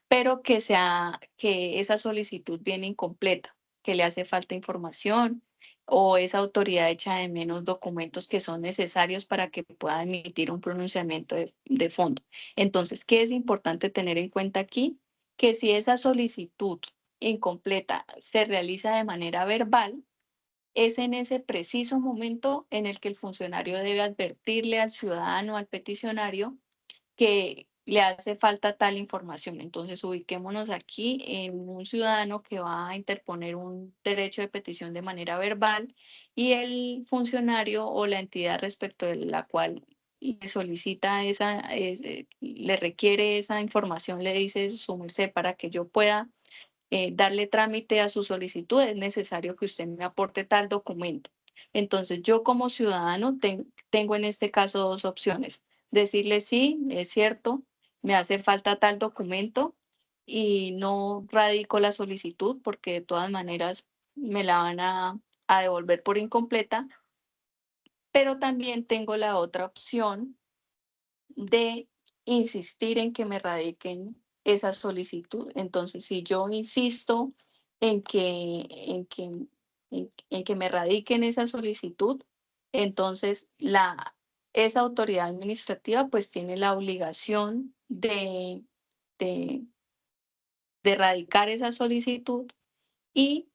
pero que esa solicitud viene incompleta, que le hace falta información o esa autoridad echa de menos documentos que son necesarios para que pueda emitir un pronunciamiento de fondo. Entonces, ¿qué es importante tener en cuenta aquí? Que si esa solicitud incompleta se realiza de manera verbal, es en ese preciso momento en el que el funcionario debe advertirle al ciudadano, al peticionario, que le hace falta tal información. Entonces, ubiquémonos aquí en un ciudadano que va a interponer un derecho de petición de manera verbal y el funcionario o la entidad respecto de la cual le solicita le requiere esa información, le dice su merced para que yo pueda darle trámite a su solicitud, es necesario que usted me aporte tal documento. Entonces, yo como ciudadano tengo en este caso dos opciones. Decirle sí, es cierto, me hace falta tal documento y no radico la solicitud porque de todas maneras me la van a devolver por incompleta, pero también tengo la otra opción de insistir en que me radiquen esa solicitud. Entonces, si yo insisto en en que me radiquen esa solicitud, entonces esa autoridad administrativa pues tiene la obligación de, de radicar esa solicitud y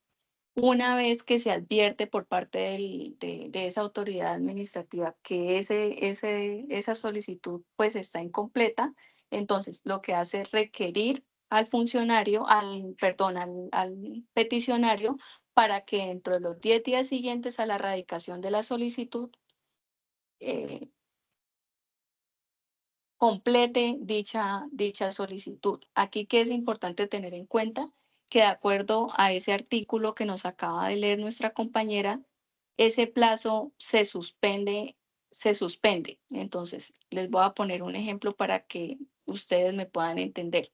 una vez que se advierte por parte de esa autoridad administrativa que esa solicitud pues está incompleta, entonces lo que hace es requerir al funcionario, perdón, al peticionario para que dentro de los 10 días siguientes a la radicación de la solicitud eh, complete dicha solicitud. Aquí que es importante tener en cuenta que de acuerdo a ese artículo que nos acaba de leer nuestra compañera, ese plazo se suspende. Entonces, les voy a poner un ejemplo para que ustedes me puedan entender.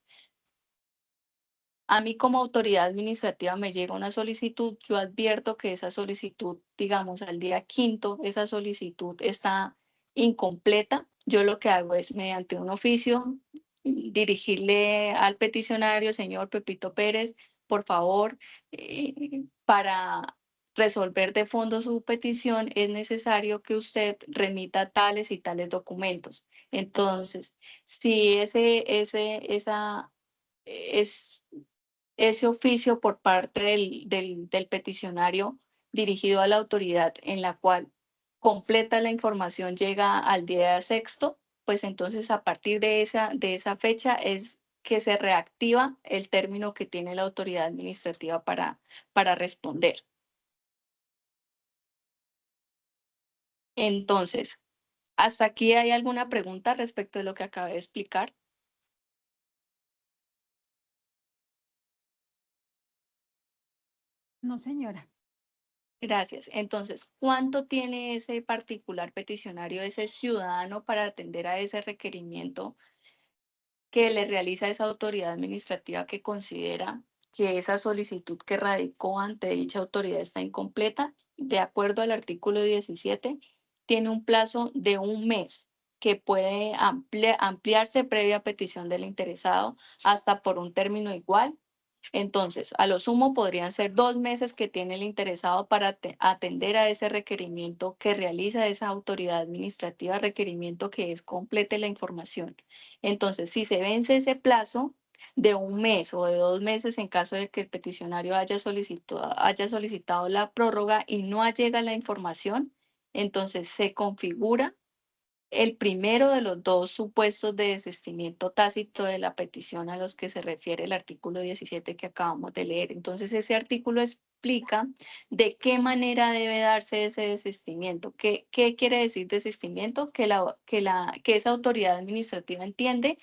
A mí como autoridad administrativa me llega una solicitud, yo advierto que esa solicitud, digamos, al día quinto, esa solicitud está incompleta. Yo lo que hago es, mediante un oficio, dirigirle al peticionario, señor Pepito Pérez, por favor, para resolver de fondo su petición, es necesario que usted remita tales y tales documentos. Entonces, si es ese oficio por parte del peticionario dirigido a la autoridad en la cual completa la información llega al día sexto, pues entonces a partir de esa fecha es que se reactiva el término que tiene la autoridad administrativa para responder. Entonces, ¿hasta aquí hay alguna pregunta respecto de lo que acabé de explicar? No, señora. Gracias. Entonces, ¿cuánto tiene ese particular peticionario, ese ciudadano para atender a ese requerimiento que le realiza esa autoridad administrativa que considera que esa solicitud que radicó ante dicha autoridad está incompleta? De acuerdo al artículo 17, tiene un plazo de un mes que puede ampliarse previa petición del interesado hasta por un término igual. Entonces, a lo sumo podrían ser 2 meses que tiene el interesado para atender a ese requerimiento que realiza esa autoridad administrativa, requerimiento que es complete la información. Entonces, si se vence ese plazo de un mes o de 2 meses en caso de que el peticionario haya solicitado la prórroga y no llega la información, entonces se configura el primero de los dos supuestos de desistimiento tácito de la petición a los que se refiere el artículo 17 que acabamos de leer. Entonces, ese artículo explica de qué manera debe darse ese desistimiento. ¿Qué quiere decir desistimiento? Que esa autoridad administrativa entiende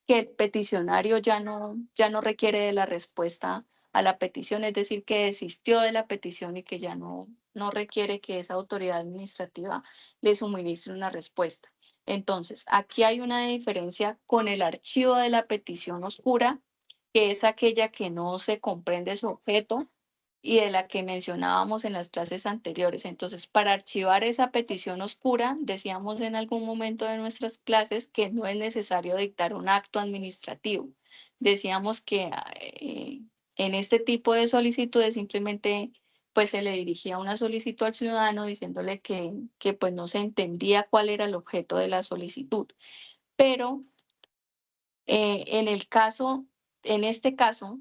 que el peticionario ya no requiere de la respuesta a la petición, es decir, que desistió de la petición y que ya no requiere que esa autoridad administrativa le suministre una respuesta. Entonces, aquí hay una diferencia con el archivo de la petición oscura, que es aquella que no se comprende su objeto y de la que mencionábamos en las clases anteriores. Entonces, para archivar esa petición oscura, decíamos en algún momento de nuestras clases que no es necesario dictar un acto administrativo. Decíamos que en este tipo de solicitudes simplemente pues se le dirigía una solicitud al ciudadano diciéndole que pues no se entendía cuál era el objeto de la solicitud. Pero en en este caso,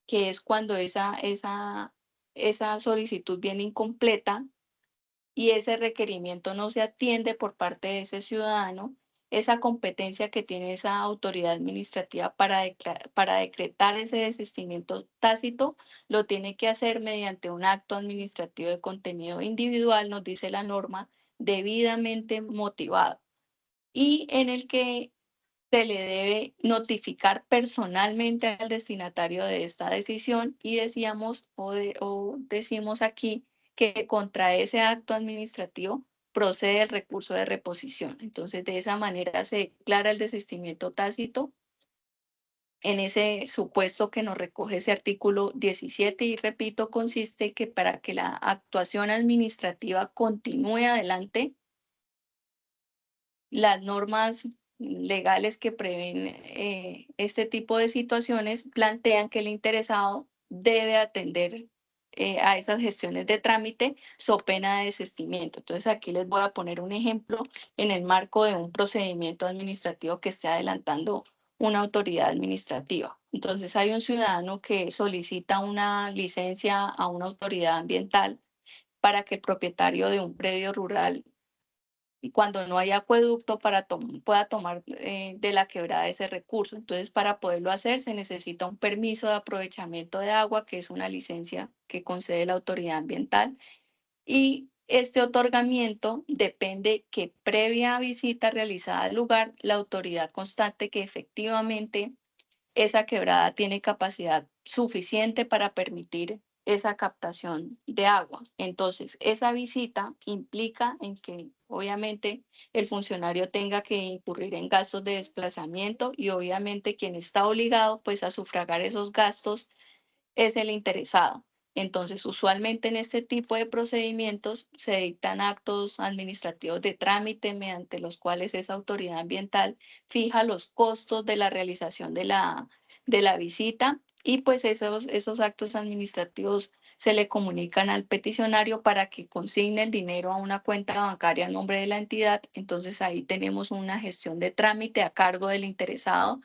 que es cuando esa solicitud viene incompleta y ese requerimiento no se atiende por parte de ese ciudadano, esa competencia que tiene esa autoridad administrativa para decretar ese desistimiento tácito, lo tiene que hacer mediante un acto administrativo de contenido individual, nos dice la norma, debidamente motivado, y en el que se le debe notificar personalmente al destinatario de esta decisión, y decimos aquí que contra ese acto administrativo procede el recurso de reposición. Entonces, de esa manera se declara el desistimiento tácito en ese supuesto que nos recoge ese artículo 17, y repito, consiste que para que la actuación administrativa continúe adelante, las normas legales que prevén este tipo de situaciones plantean que el interesado debe atender a esas gestiones de trámite so pena de desistimiento. Entonces, aquí les voy a poner un ejemplo en el marco de un procedimiento administrativo que esté adelantando una autoridad administrativa. Entonces, hay un ciudadano que solicita una licencia a una autoridad ambiental para que el propietario de un predio rural, y cuando no hay acueducto, pueda tomar de la quebrada ese recurso. Entonces, para poderlo hacer, se necesita un permiso de aprovechamiento de agua, que es una licencia que concede la autoridad ambiental. Y este otorgamiento depende que previa visita realizada al lugar, la autoridad constate que efectivamente esa quebrada tiene capacidad suficiente para permitir esa captación de agua. Entonces, esa visita implica en que obviamente el funcionario tenga que incurrir en gastos de desplazamiento, y obviamente quien está obligado pues a sufragar esos gastos es el interesado. Entonces, usualmente en este tipo de procedimientos se dictan actos administrativos de trámite mediante los cuales esa autoridad ambiental fija los costos de la realización de la visita, y pues esos actos administrativos se le comunican al peticionario para que consigne el dinero a una cuenta bancaria a nombre de la entidad. Entonces ahí tenemos una gestión de trámite a cargo del interesado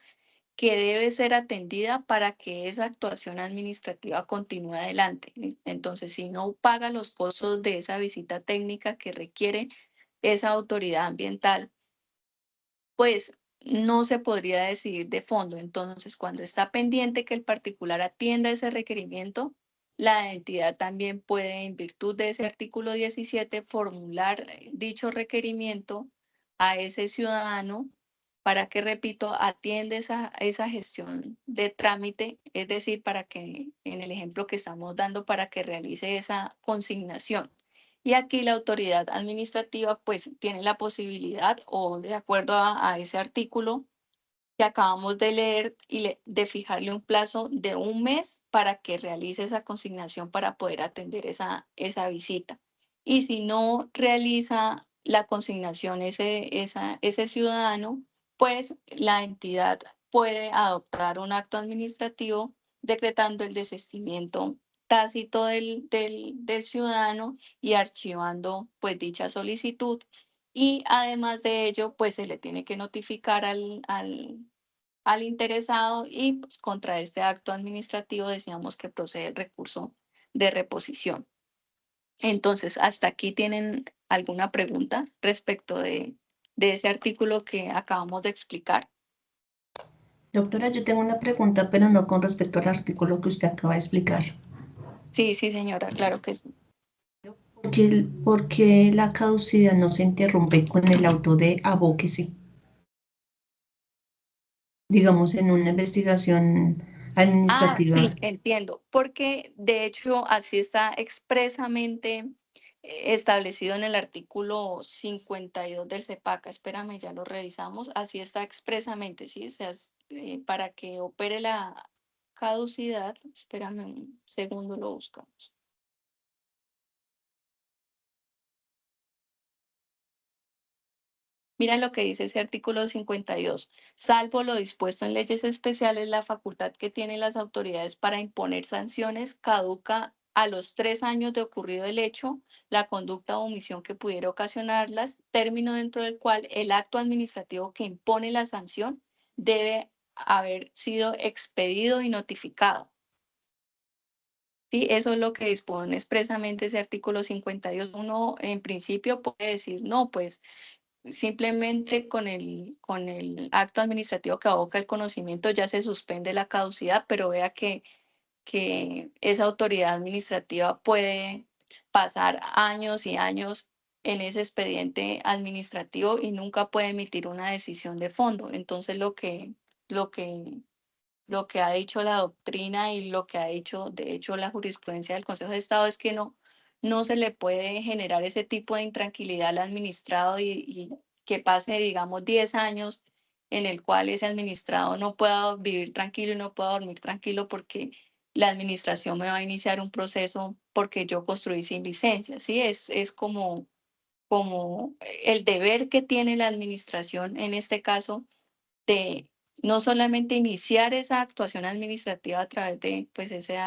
que debe ser atendida para que esa actuación administrativa continúe adelante. Entonces, si no paga los costos de esa visita técnica que requiere esa autoridad ambiental, pues no se podría decidir de fondo. Entonces, cuando está pendiente que el particular atienda ese requerimiento, la entidad también puede, en virtud de ese artículo 17, formular dicho requerimiento a ese ciudadano para que, repito, atienda esa gestión de trámite, es decir, para que, en el ejemplo que estamos dando, para que realice esa consignación. Y aquí la autoridad administrativa pues tiene la posibilidad, o de acuerdo a ese artículo que acabamos de leer, de fijarle un plazo de un mes para que realice esa consignación para poder atender esa visita. Y si no realiza la consignación ese ciudadano, pues la entidad puede adoptar un acto administrativo decretando el desistimiento tácito del ciudadano y archivando pues dicha solicitud. Y además de ello, pues se le tiene que notificar al interesado, y pues, contra este acto administrativo decíamos que procede el recurso de reposición. Entonces, ¿hasta aquí tienen alguna pregunta respecto de ese artículo que acabamos de explicar? Doctora, yo tengo una pregunta, pero no con respecto al artículo que usted acaba de explicar. Sí, sí, señora, claro que sí. ¿Por qué la caducidad no se interrumpe con el auto de abóquese? Digamos, en una investigación administrativa. Sí, entiendo, porque de hecho así está expresamente establecido en el artículo 52 del CEPACA. Espérame, ya lo revisamos. Así está expresamente, ¿sí? O sea, para que opere la caducidad, espérame un segundo, lo buscamos. Mira lo que dice ese artículo 52. Salvo lo dispuesto en leyes especiales, la facultad que tienen las autoridades para imponer sanciones caduca a los 3 años de ocurrido el hecho, la conducta o omisión que pudiera ocasionarlas, término dentro del cual el acto administrativo que impone la sanción debe haber sido expedido y notificado. Sí, eso es lo que dispone expresamente ese artículo 52. Uno en principio puede decir, no, pues simplemente con el acto administrativo que aboca el conocimiento ya se suspende la caducidad, pero vea que esa autoridad administrativa puede pasar años y años en ese expediente administrativo y nunca puede emitir una decisión de fondo. Entonces, lo que lo que ha dicho la doctrina y lo que ha dicho, de hecho, la jurisprudencia del Consejo de Estado es que no se le puede generar ese tipo de intranquilidad al administrado y que pase, digamos, 10 años en el cual ese administrado no pueda vivir tranquilo y no pueda dormir tranquilo porque la administración me va a iniciar un proceso porque yo construí sin licencia, ¿sí? Es como el deber que tiene la administración en este caso de no solamente iniciar esa actuación administrativa a través de pues ese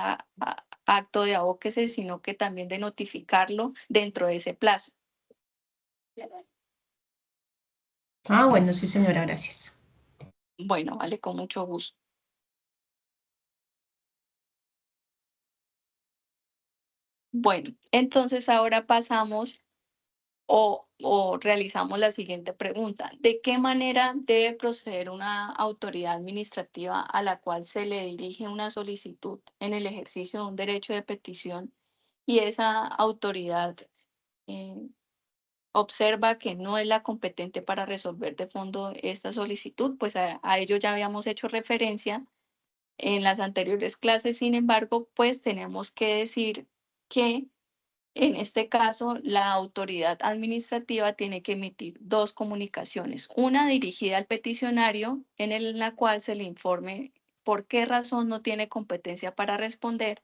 acto de abóquese, sino que también de notificarlo dentro de ese plazo. Ah, bueno, sí, señora, gracias. Bueno, vale, con mucho gusto. Bueno, entonces ahora pasamos o realizamos la siguiente pregunta. ¿De qué manera debe proceder una autoridad administrativa a la cual se le dirige una solicitud en el ejercicio de un derecho de petición y esa autoridad eh, observa que no es la competente para resolver de fondo esta solicitud? Pues a ello ya habíamos hecho referencia en las anteriores clases. Sin embargo, pues tenemos que decir que en este caso, la autoridad administrativa tiene que emitir dos comunicaciones, una dirigida al peticionario en la cual se le informe por qué razón no tiene competencia para responder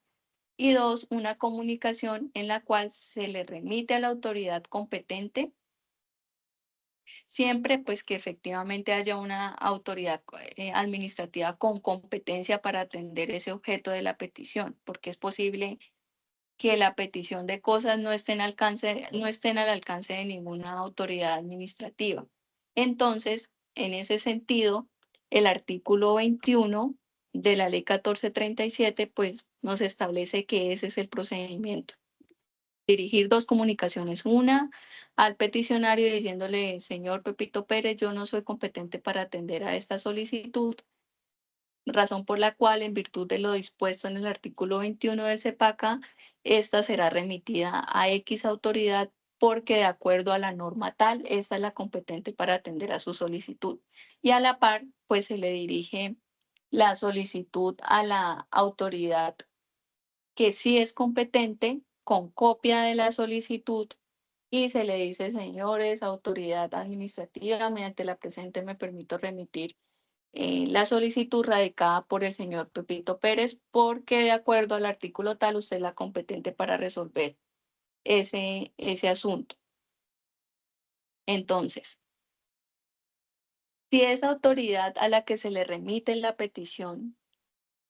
y dos, una comunicación en la cual se le remite a la autoridad competente, siempre pues que efectivamente haya una autoridad administrativa con competencia para atender ese objeto de la petición, porque es posible que la petición de cosas no estén al alcance de ninguna autoridad administrativa. Entonces, en ese sentido, el artículo 21 de la ley 1437, pues nos establece que ese es el procedimiento. Dirigir dos comunicaciones, una al peticionario diciéndole, señor Pepito Pérez, yo no soy competente para atender a esta solicitud, razón por la cual, en virtud de lo dispuesto en el artículo 21 del CEPACA, esta será remitida a X autoridad porque de acuerdo a la norma tal, esta es la competente para atender a su solicitud. Y a la par, pues se le dirige la solicitud a la autoridad que sí es competente con copia de la solicitud y se le dice, señores, autoridad administrativa, mediante la presente me permito remitir la solicitud radicada por el señor Pepito Pérez, porque de acuerdo al artículo tal, usted es la competente para resolver ese asunto. Entonces, si esa autoridad a la que se le remite la petición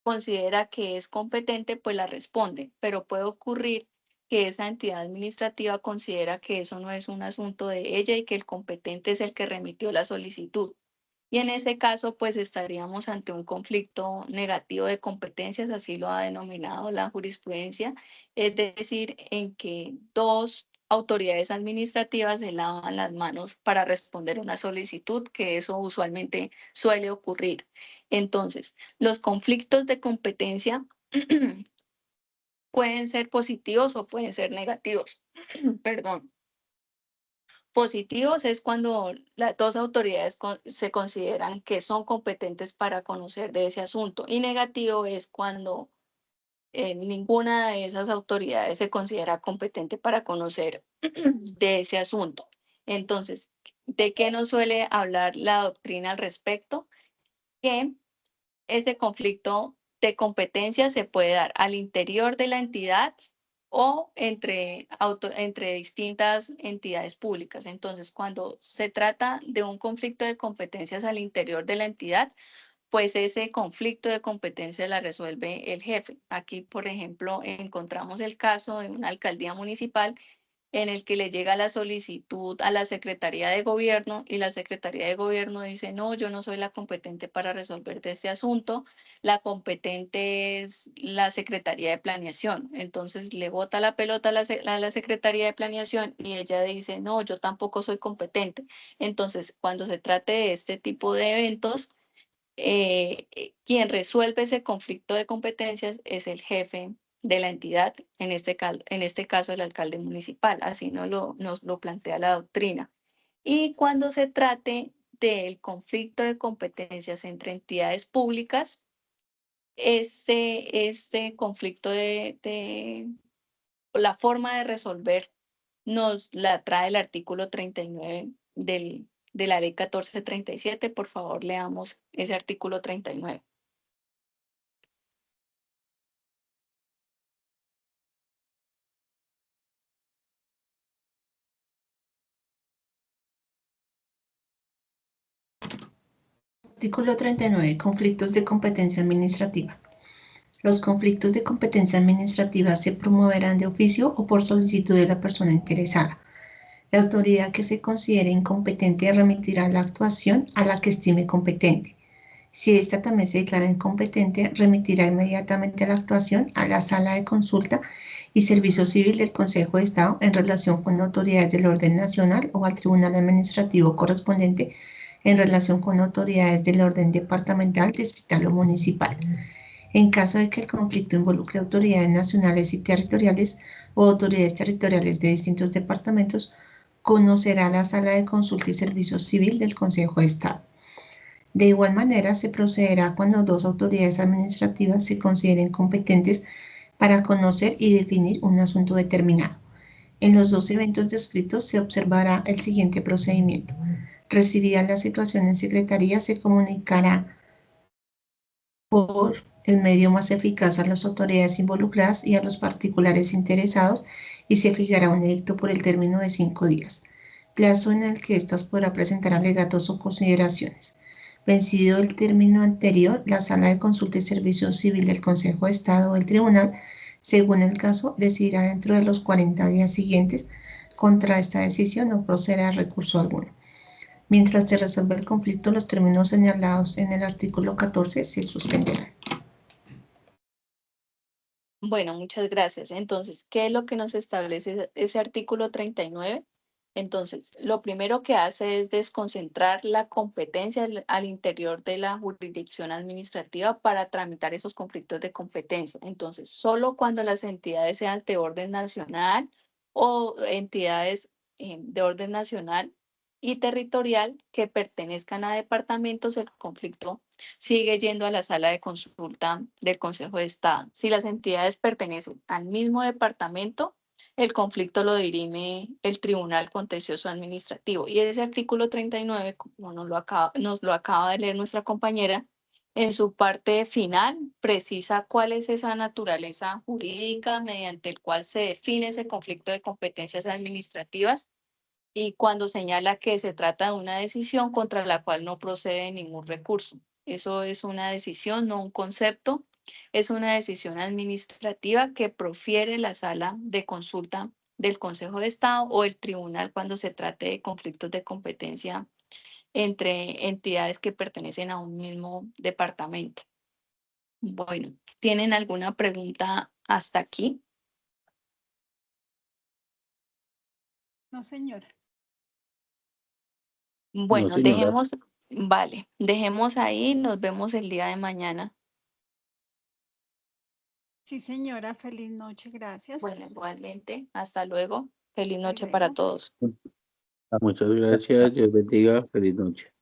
considera que es competente, pues la responde, pero puede ocurrir que esa entidad administrativa considera que eso no es un asunto de ella y que el competente es el que remitió la solicitud. Y en ese caso, pues estaríamos ante un conflicto negativo de competencias, así lo ha denominado la jurisprudencia, es decir, en que dos autoridades administrativas se lavan las manos para responder una solicitud, que eso usualmente suele ocurrir. Entonces, los conflictos de competencia pueden ser positivos o pueden ser negativos. Perdón. Positivos es cuando las dos autoridades se consideran que son competentes para conocer de ese asunto y negativo es cuando ninguna de esas autoridades se considera competente para conocer de ese asunto. Entonces, ¿de qué nos suele hablar la doctrina al respecto? Que ese conflicto de competencia se puede dar al interior de la entidad o entre distintas entidades públicas. Entonces, cuando se trata de un conflicto de competencias al interior de la entidad, pues ese conflicto de competencia la resuelve el jefe. Aquí, por ejemplo, encontramos el caso de una alcaldía municipal en el que le llega la solicitud a la Secretaría de Gobierno y la Secretaría de Gobierno dice, no, yo no soy la competente para resolver este asunto, la competente es la Secretaría de Planeación. Entonces le bota la pelota a la Secretaría de Planeación y ella dice, no, yo tampoco soy competente. Entonces, cuando se trate de este tipo de eventos, quien resuelve ese conflicto de competencias es el jefe de la entidad, en este caso el alcalde municipal, así nos lo plantea la doctrina. Y cuando se trate del conflicto de competencias entre entidades públicas, este conflicto la forma de resolver nos la trae el artículo 39 de la ley 1437. Por favor, leamos ese artículo 39. Artículo 39. Conflictos de competencia administrativa. Los conflictos de competencia administrativa se promoverán de oficio o por solicitud de la persona interesada. La autoridad que se considere incompetente remitirá la actuación a la que estime competente. Si ésta también se declara incompetente, remitirá inmediatamente la actuación a la Sala de Consulta y Servicio Civil del Consejo de Estado en relación con autoridades del orden nacional o al Tribunal Administrativo correspondiente en relación con autoridades del orden departamental, distrital o municipal. En caso de que el conflicto involucre autoridades nacionales y territoriales o autoridades territoriales de distintos departamentos, conocerá la Sala de Consulta y Servicio Civil del Consejo de Estado. De igual manera, se procederá cuando dos autoridades administrativas se consideren competentes para conocer y definir un asunto determinado. En los dos eventos descritos se observará el siguiente procedimiento. Recibida la situación en secretaría, se comunicará por el medio más eficaz a las autoridades involucradas y a los particulares interesados y se fijará un edicto por el término de 5 días, plazo en el que éstas podrá presentar alegatos o consideraciones. Vencido el término anterior, la Sala de Consulta y Servicio Civil del Consejo de Estado o el Tribunal, según el caso, decidirá dentro de los 40 días siguientes contra esta decisión o procederá a recurso alguno. Mientras se resuelve el conflicto, los términos señalados en el artículo 14 se suspenderán. Bueno, muchas gracias. Entonces, ¿qué es lo que nos establece ese artículo 39? Entonces, lo primero que hace es desconcentrar la competencia al interior de la jurisdicción administrativa para tramitar esos conflictos de competencia. Entonces, solo cuando las entidades sean de orden nacional o entidades de orden nacional y territorial que pertenezcan a departamentos, el conflicto sigue yendo a la sala de consulta del Consejo de Estado. Si las entidades pertenecen al mismo departamento, el conflicto lo dirime el Tribunal Contencioso Administrativo. Y ese artículo 39, como nos lo acaba de leer nuestra compañera, en su parte final precisa cuál es esa naturaleza jurídica mediante el cual se define ese conflicto de competencias administrativas y cuando señala que se trata de una decisión contra la cual no procede ningún recurso. Eso es una decisión, no un concepto. Es una decisión administrativa que profiere la sala de consulta del Consejo de Estado o el tribunal cuando se trate de conflictos de competencia entre entidades que pertenecen a un mismo departamento. Bueno, ¿tienen alguna pregunta hasta aquí? No, señora. Bueno, señora. dejemos ahí, nos vemos el día de mañana. Sí, señora. Feliz noche. Gracias. Bueno, igualmente, hasta luego. Feliz Hasta noche para luego. todos. Muchas gracias. Dios bendiga. Feliz noche.